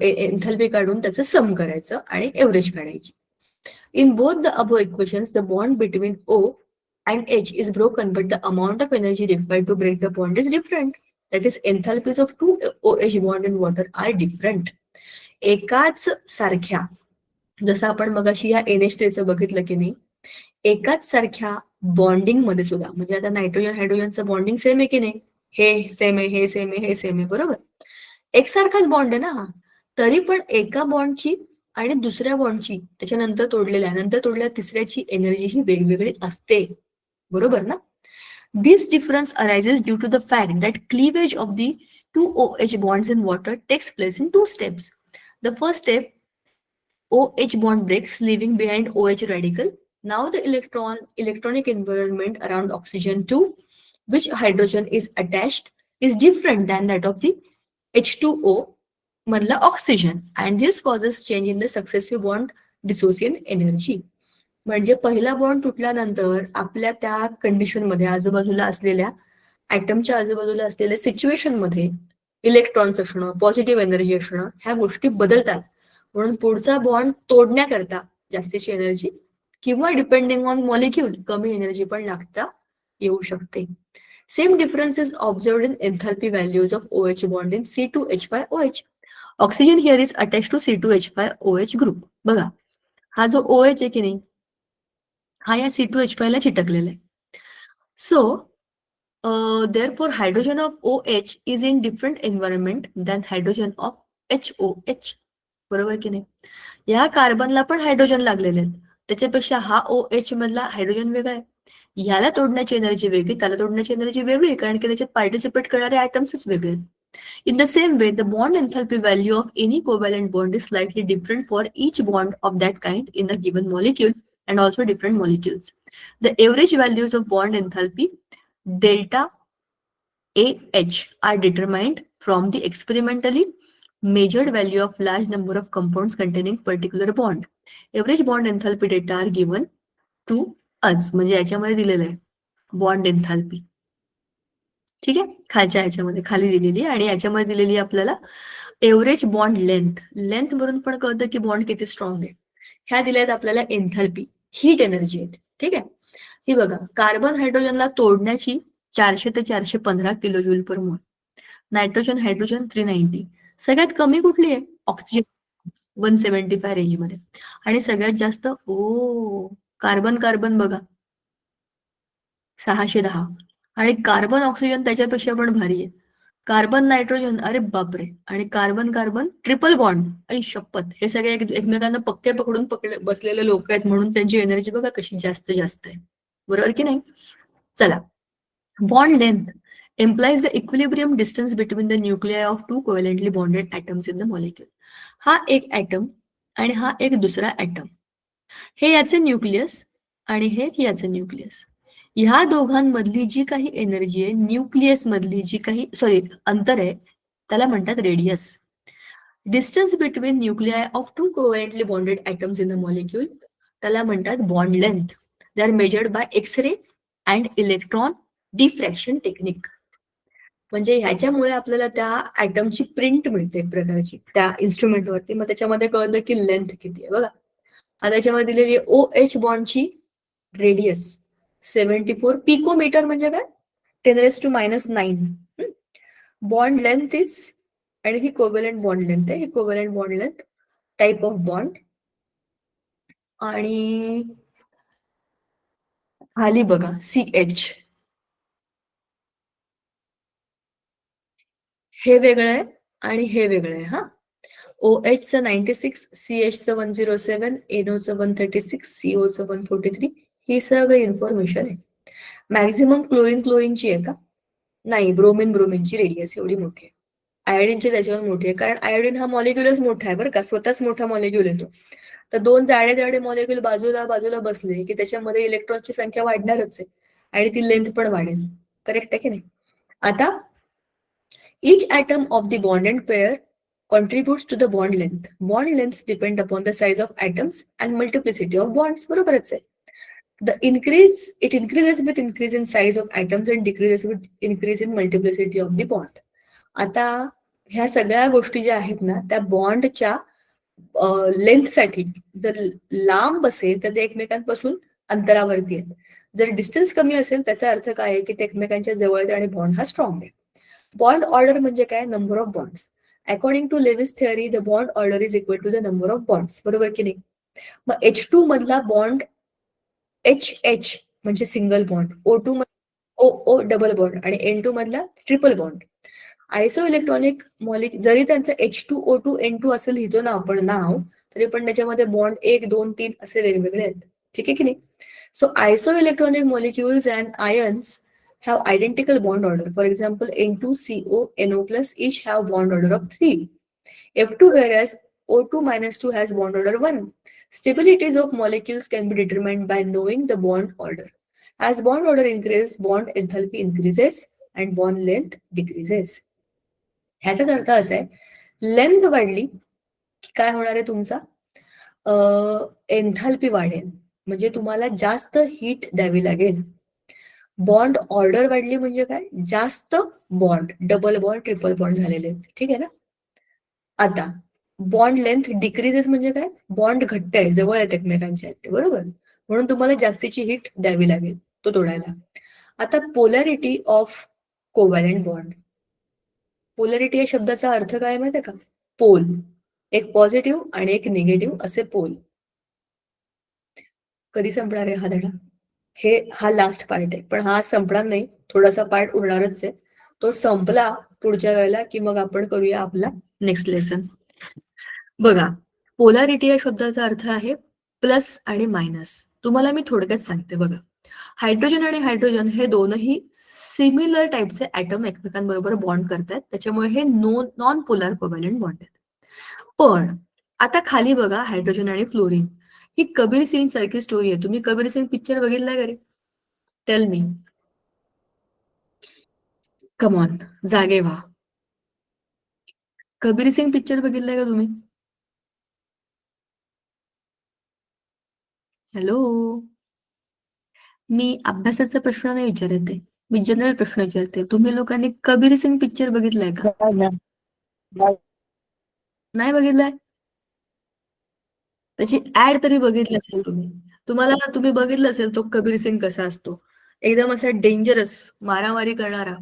S1: एन्थॅल्पी काढून त्याचं सम करायचं आणि एव्हरेज काढायची. In both the above equations, the bond between O and H is broken, but the amount of energy required to break the bond is different. That is, enthalpies of two OH bond in water are different. एकाच सारख्या, जसं आपण मगाशी या NH3चं बघितलं की नाही, एकाच सारख्या बॉन्डिंग मध्ये सुद्धा, म्हणजे आता नायट्रोजन हायड्रोजनचं बॉन्डिंग सेम आहे की नाही, हे सेम आहे, हे सेम आहे, हे सेम आहे, बरोबर. एकसारखाच बॉन्ड आहे ना हा. तरी पण एका बॉन्डची आणि दुसऱ्या बॉन्डची, त्याच्यानंतर तोडलेल्या तिसऱ्याची एनर्जी ही वेगवेगळी असते, बरोबर ना. This difference arises due to the fact that cleavage of the 2 OH bonds in water takes place in 2 steps. The first step, OH bond breaks, leaving behind OH radical. Now the electronic environment around oxygen 2, which hydrogen is attached, is different than that of the H2O मधला oxygen, and this causes change in the successive bond dissociation energy. म्हणजे पहिला bond तुटल्यानंतर आपल्या त्या condition मध्ये आजूबाजूला असलेल्या ऍटमच्या आजूबाजूला असलेल्या सिच्युएशन मध्ये इलेक्ट्रॉन्स असणं, पॉझिटिव्ह एनर्जी असणं, ह्या गोष्टी बदलतात. म्हणून पुढचा बॉन्ड तोडण्याकरता जास्तीची एनर्जी किंवा डिपेंडिंग ऑन मॉलिक्यूल कमी एनर्जी पण लागता येऊ शकते. Same difference is observed in enthalpy values of OH bond in C2H5OH. Oxygen here is attach to C2H5OH group. बघा, हा जो OH आहे की नाही, हा या C2H5 ला चिटकलेला आहे. So therefore hydrogen of OH is in different environment than hydrogen of HOH. बरोबर की नाही? या कार्बनला पण हायड्रोजन लागलेले आहेत. त्याच्यापेक्षा हा OH मधला हायड्रोजन वेगळा आहे. ह्याला तोडण्याची एनर्जी वेगळी, त्याला तोडण्याची एनर्जी वेगळी, कारण की त्याच्यात पार्टिसिपेट करणारे ॲटम्सच वेगळे आहेत. In the same way, the bond enthalpy value of any covalent bond is slightly different for each bond of that kind in the given molecule and also different molecules. The average values of bond enthalpy delta AH are determined from the experimentally measured value of large number of compounds containing particular bond. Average bond enthalpy data are given to us. म्हणजे याच्यामध्ये दिलेलं आहे bond enthalpy. ठीक आहे, खालच्या याच्यामध्ये खाली दिलेली आणि याच्यामध्ये दिलेली आपल्याला एव्हरेज बॉन्ड लेंथ वरून पण कळतं की बॉन्ड किती स्ट्रॉंग आहे. ह्या दिल्यात आपल्याला एन्थाल्पी, हीट एनर्जी आहे. ठीक आहे, ही बघा, कार्बन हायड्रोजनला तोडण्याची 400 ते 415 किलो जूल पर मोल. Nitrogen hydrogen 390. सगळ्यात कमी कुठली आहे? ऑक्सिजन 175 रेंज मध्ये. आणि सगळ्यात जास्त कार्बन बघा 610. आणि कार्बन ऑक्सिजन त्याच्यापेक्षा पण भारी आहे. कार्बन नायट्रोजन, अरे बापरे. आणि कार्बन ट्रिपल बॉन्ड, आई शपथ. हे सगळे एकमेकांना पक्के पकडून बसलेले लोक आहेत, म्हणून त्यांची एनर्जी बघा कशी जास्त आहे. बरोबर की नाही? चला, bond length implies the equilibrium distance between the nuclei of two covalently bonded atoms in the molecule. हा एक ऍटम आणि हा एक दुसरा ऍटम. हे याचे न्यूक्लियस आणि हे याचं न्यूक्लियस. ह्या दोघांमधली जी काही एनर्जी आहे, न्यूक्लियस मधली जी काही अंतर आहे, त्याला म्हणतात radius. Distance between nuclei of two covalently bonded atoms in the molecule त्याला म्हणतात bond length. They are measured by X-ray and electron diffraction technique. म्हणजे ह्याच्यामुळे आपल्याला त्या ऍटमची प्रिंट मिळते प्रकारची त्या इन्स्ट्रुमेंटवरती. मग त्याच्यामध्ये कळतं की लेंथ किती आहे. बघा, आता त्याच्यामध्ये दिलेली OH बॉन्डची रेडियस 74 पिकोमीटर, म्हणजे काय 10⁻⁹. बॉन्ड लेंथ इज, आणि ही कोव्हॅलेंट बॉन्ड लेंथ आहे, ही covalent bond length, type of bond. आणि खाली बघा CH, हे वेगळं आहे आणि हे वेगळं आहे. हा, OH चं 96, CH चं 107, NO चं 136, CO चं 143. ही सगळी इन्फॉर्मेशन आहे. मॅक्झिमम क्लोरीनची आहे का? नाही, ब्रोमिनची रेडियस एवढी मोठी आहे. आयोडीनची त्याच्यावर मोठी आहे, कारण आयोडीन हा मॉलिक्युलच मोठा आहे बरं का, स्वतःच मोठा मॉलिक्युल येतो. तर दोन जाडे मॉलिक्युल बाजूला बसले की त्याच्यामध्ये इलेक्ट्रॉनची संख्या वाढणारच आहे आणि ती लेंथ पण वाढेल. करेक्ट आहे की नाही? आता each atom of the bonded pair contributes to the bond length. Bond lengths depend upon the size of atoms and multiplicity of bonds. बरोबरच आहे. It increases with increase in size of atoms and decreases with increase in multiplicity of the bond. आता ह्या सगळ्या गोष्टी ज्या आहेत ना, त्या बॉन्डच्या लेंथसाठी जर लांब असेल तर ते एकमेकांपासून अंतरावरती आहेत. जर डिस्टन्स कमी असेल त्याचा अर्थ काय आहे की ते एकमेकांच्या जवळ आहेत आणि बॉन्ड हा स्ट्रॉंग आहे. बॉन्ड ऑर्डर म्हणजे काय? Number of bonds. According to Lewis theory, the bond order is equal to the number of bonds. बरोबर की नाही? मग H2 मधला बॉन्ड HH म्हणजे single bond, O2 OO double bond आणि N2 मधला triple bond. Isoelectronic molecule जरी त्यांचं H2O2 N2 असं लिहितो ना आपण नाव, तरी पण त्याच्यामध्ये बॉन्ड 1, 2, 3 असे वेगवेगळे आहेत. ठीक आहे की नाही? So iso electronic molecules and ions have identical bond order. For example, N2CO, NO plus each have bond order of 3. F2 whereas O2 minus 2 has bond order 1. Stabilities of molecules can be determined by knowing the bond order. As bond order increases, bond enthalpy increases and bond length decreases. ह्याचा अर्थ असा आहे, length वाढली की काय होणार आहे तुमचा? एन्थाल्पी वाढेल, म्हणजे तुम्हाला जास्त हीट द्यावी लागेल. बॉन्ड ऑर्डर वाढली म्हणजे काय? जास्त bond, double bond, triple bond झालेले आहेत. ठीक आहे ना? आता बॉन्ड लेंथ डिक्रीजेस म्हणजे काय? बॉन्ड घट्ट आहे, जवळ आहेत एकमेकांच्या आहेत, बरोबर, म्हणून तुम्हाला जास्तीची हीट द्यावी लागेल तो तोडायला. आता polarity of covalent bond. Polarity या शब्दाचा अर्थ काय माहितीये का? पोल, एक पॉझिटिव्ह आणि एक निगेटिव्ह असे पोल. कधी संपणार आहे हा धडा? हा लास्ट पार्ट आहे, पण हा संपणार नाही, थोडासा पार्ट उरणारच आहे. तो संपला पुढच्या वेळेला की मग आपण करूया आपला नेक्स्ट लेसन. बघा, पोलॅरिटी या शब्दाचा अर्थ आहे प्लस आणि मायनस. तुम्हाला मी थोडक्यात सांगते बघा. हायड्रोजन आणि हायड्रोजन हे दोनही सिमिलर टाईपचे ऍटम एकमेकांबरोबर बॉन्ड करतात, त्याच्यामुळे हे नॉन पोलर कोव्हॅलंट बॉन्ड आहेत. पण आता खाली बघा, हायड्रोजन आणि फ्लोरीन ही कबीर सिंग सारखी स्टोरी आहे. तुम्ही कबीर सिंग पिक्चर बघितलाय का रे? Tell me. कम ऑन, जागे व्हा. कबीर सिंग पिक्चर बघितलाय का तुम्ही? हॅलो, मी अभ्यासाचा प्रश्न नाही विचारते, मी जनरल प्रश्न विचारते. तुम्ही लोकांनी कबीर सिंग पिक्चर बघितलाय का? नाही बघितलाय? त्याची ऍड तरी बघितली असेल तुम्ही. तुम्ही बघितलं असेल तो कबीर सिंग कसा असतो. एकदम असा डेंजरस, मारामारी करणारा,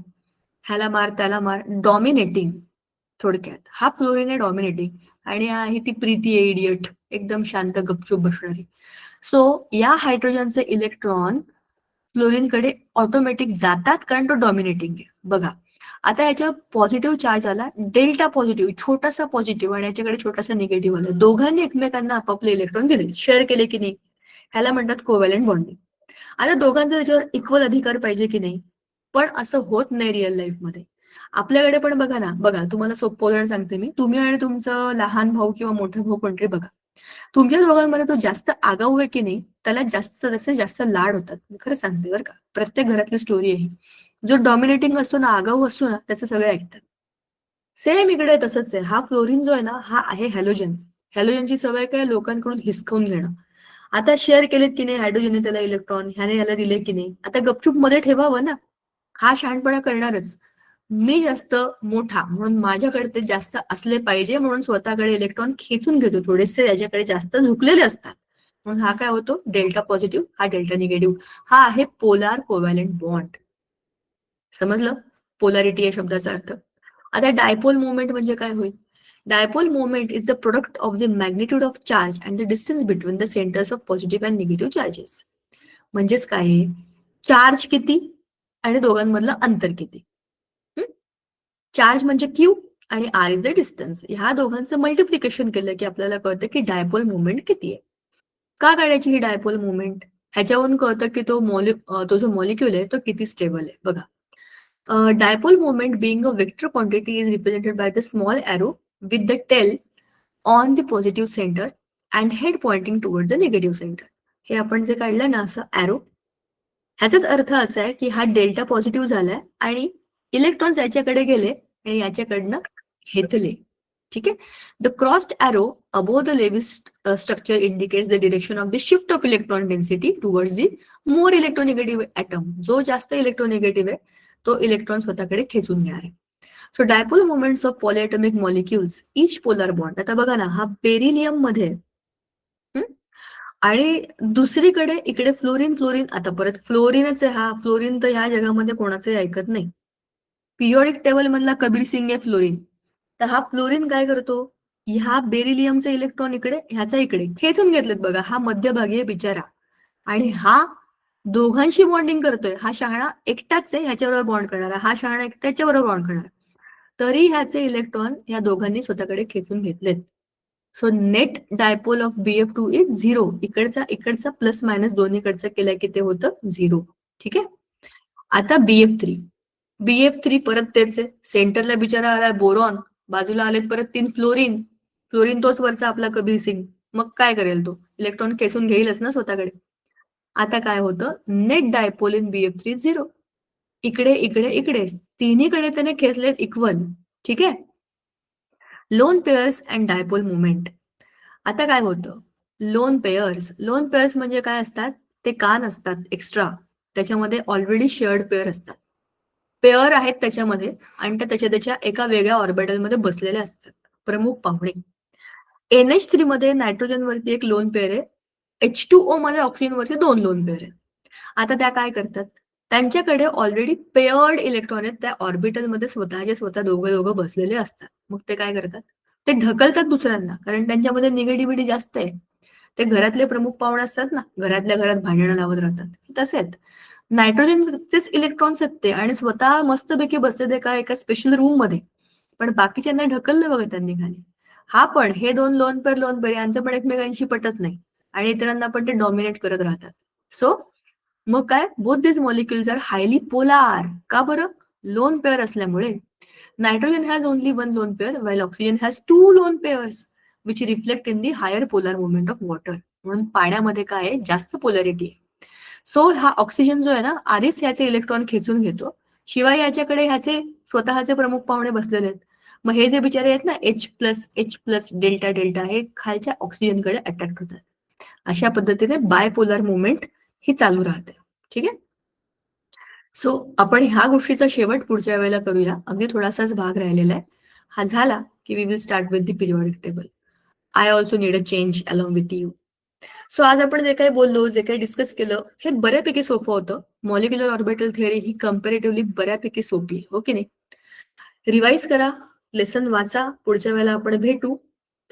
S1: ह्याला मार त्याला मार, डॉमिनेटिंग. थोडक्यात हा फ्लोरीन आहे डॉमिनेटिंग, आणि ही ती प्रीती आहे इडियट, एकदम शांत गपचूप बसणारी. सो या हायड्रोजनचे इलेक्ट्रॉन फ्लोरीनकडे ऑटोमॅटिक जातात, कारण तो डॉमिनेटिंग आहे. बघा, आता याच्यावर पॉझिटिव्ह चार्ज आला, डेल्टा पॉझिटिव्ह, छोटासा पॉझिटिव्ह, आणि याच्याकडे छोटासा निगेटिव्ह आला. दोघांनी एकमेकांना आपापले इलेक्ट्रॉन दिले, शेअर केले की नाही, ह्याला म्हणतात कोव्हॅलंट बॉन्डिंग. आता दोघांचा त्याच्यावर इक्वल अधिकार पाहिजे की नाही, पण असं होत नाही रिअल लाईफ मध्ये. आपल्याकडे पण बघा ना, बघा तुम्हाला सोपं उदाहरण सांगते मी. तुम्ही आणि तुमचं लहान भाऊ किंवा मोठा भाऊ कोणतरी बघा, तुमच्या दोघांमध्ये तो जास्त आगाऊ आहे की नाही, त्याला जास्त त्याचे जास्त लाड होतात. मी खरं सांगते बरं का, प्रत्येक घरातली स्टोरी आहे. जो डॉमिनेटिंग असतो ना, आगाऊ असतो ना, त्याचे सगळे ऐकतात. सेम इकडे तसंच आहे. हा फ्लोरीन जो आहे ना, हा आहे हॅलोजन. हॅलोजनची सवय काय, लोकांकडून हिसकावून घेणं. आता शेअर केलेत की नाही हायड्रोजनने त्याला इलेक्ट्रॉन, ह्याने याला दिले की नाही, आता गपचूप मध्ये ठेवावं ना. हा शहाणपणा करणारच. मी जास्त मोठा म्हणून माझ्याकडे ते जास्त असले पाहिजे म्हणून स्वतःकडे इलेक्ट्रॉन खेचून घेतो, थोडेसे याच्याकडे जास्त झुकलेले असतात. म्हणून हा काय होतो, डेल्टा पॉझिटिव्ह, हा डेल्टा निगेटिव्ह. हा आहे पोलार कोव्हॅलंट बॉन्ड. समजलं पोलॅरिटी या शब्दाचा अर्थ? आता डायपोल मुवमेंट म्हणजे काय होईल? Dipole movement is the product of the magnitude of charge and the distance between the centres of positive and negative charges. म्हणजेच काय, चार्ज किती आणि दोघांमधलं अंतर किती. चार्ज म्हणजे क्यू आणि आर इज द डिस्टन्स. ह्या दोघांचं मल्टिप्लिकेशन केलं की आपल्याला कळतं की डायपोल मुवमेंट किती आहे. का काढायची ही डायपोल मुवमेंट? ह्याच्यावरून कळतं की तो जो मॉलिक्यूल आहे तो किती स्टेबल आहे. बघा, dipole moment being a vector quantity is represented by the small arrow with the tail on the positive center and head pointing towards the negative center. हे आपण जे काढलं ना असं arrow, ह्याचाच अर्थ असा आहे की हा डेल्टा पॉझिटिव्ह झालाय आणि इलेक्ट्रॉन्स याच्याकडे गेले आणि याच्याकडनं घेतले. ठीक आहे. The crossed arrow above the Lewis structure indicates the direction of the shift of electron density towards the more electronegative atom. जो जास्त इलेक्ट्रोनेगेटिव्ह आहे तो इलेक्ट्रॉन स्वतःकडे खेचून घेणार आहे. So dipole moments of polyatomic molecules each polar bond. आता बघा ना, हा बेरिलियम मध्ये, आणि दुसरीकडे इकडे फ्लोरीन. आता परत फ्लोरीनच आहे. हा फ्लोरीन तर ह्या जगामध्ये कोणाचंही ऐकत नाही. पिरियॉडिक टेबल मधला कबीर सिंग आहे फ्लोरीन. तर हा फ्लोरीन काय करतो, ह्या बेरिलियमचे इलेक्ट्रॉन इकडे, ह्याचा इकडे खेचून घेतलेत. बघा, हा मध्यभागी आहे बिचारा, आणि हा दोघांशी बॉन्डिंग करतोय. हा शहाणा एकटाच आहे ह्याच्याबरोबर बॉन्ड करणारा, हा शहाणा एकट्याच्या बरोबर बॉन्ड करणारा, तरी ह्याचे इलेक्ट्रॉन या दोघांनी स्वतःकडे खेचून घेतलेत. So net dipole of BF2 is 0. इकडचा प्लस मायनस दोन्हीकडचं केलं की ते होतं 0. ठीक आहे. आता BF3 परत तेच आहे. सेंटरला बिचारा आलाय बोरॉन, बाजूला आलेत परत 3 फ्लोरीन. फ्लोरीन तोच वरचा आपला कबीर सिंग. मग काय करेल तो, इलेक्ट्रॉन खेचून घेईलच ना स्वतःकडे. आता काय होतं, नेट डायपोल इन BF3 0. इकडे तिन्हीकडे त्याने खेचलेत इक्वल. ठीक आहे. Loan pairs and dipole movement. आता काय होतं, लोन पेअर्स म्हणजे काय असतात, ते कान असतात एक्स्ट्रा, त्याच्यामध्ये ऑलरेडी शेअर्ड पेअर असतात. पेअर आहेत त्याच्यामध्ये, आणि त्याच्या एका वेगळ्या ऑर्बिटलमध्ये बसलेल्या असतात प्रमुख पाहुणे. NH3 मध्ये नायट्रोजन वरती एक लोन पेअर आहे, H2O मध्ये ऑक्सिजन वरती 2 लोन पेअर आहेत. आता त्या काय करतात, त्यांच्याकडे ऑलरेडी पेअर्ड इलेक्ट्रॉन आहेत, त्या ऑर्बिटलमध्ये स्वतः दोघं बसलेले असतात. मग ते काय करतात, ते ढकलतात दुसऱ्यांना, कारण त्यांच्यामध्ये निगेटिव्हिटी जास्त आहे. ते घरातले प्रमुख पाहुणे असतात ना, घरातल्या घरात भांडणं लावत राहतात, तसेच नायट्रोजनचेच इलेक्ट्रॉन्स आहेत ते, आणि स्वतः मस्तपैकी बसले ते एका स्पेशल रूम मध्ये, पण बाकीच्यांना ढकललं बघा त्यांनी खाली. हा पण हे दोन लोन पेअर यांचं पण एकमेकांशी पटत नाही आणि इतरांना पण ते डॉमिनेट करत राहतात. सो मग काय, बोथ दिस मॉलिक्युल्स आर हायली पोलार. का बरं? लोन पेअर असल्यामुळे. Nitrogen has only one lone pair while oxygen has two lone pairs which reflect in the higher polar movement of water. म्हणून पाण्यामध्ये काय आहे, जास्त पोलॅरिटी आहे. सो हा ऑक्सिजन जो आहे ना, आधीच ह्याचे इलेक्ट्रॉन खेचून घेतो, शिवाय याच्याकडे ह्याचे स्वतःचे प्रमुख पाहुणे बसलेले आहेत. मग हे जे बिचारे आहेत ना, H+H+, डेल्टा डेल्टा, हे खालच्या ऑक्सिजनकडे अट्रॅक्ट होतात. अशा पद्धतीने बायपोलर मुवमेंट ही चालू राहते. ठीक आहे. सो आपण ह्या गोष्टीचा शेवट पुढच्या वेळेला करूया. अगदी थोडासाच भाग राहिलेला आहे. हा झाला की we will start with the periodic table. I also need a change along with you. So आज आपण जे काही बोललो, जे काही डिस्कस केलं, हे बऱ्यापैकी सोपं होतं. मॉलिक्युलर ऑर्बिटल थिअरी ही कम्पॅरेटिव्हली बऱ्यापैकी सोपी आहे, हो की नाही? रिवाइज करा, लेसन वाचा. पुढच्या वेळेला आपण भेटू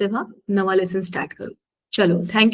S1: तेव्हा नवा लेसन स्टार्ट करू. चलो, थँक्यू.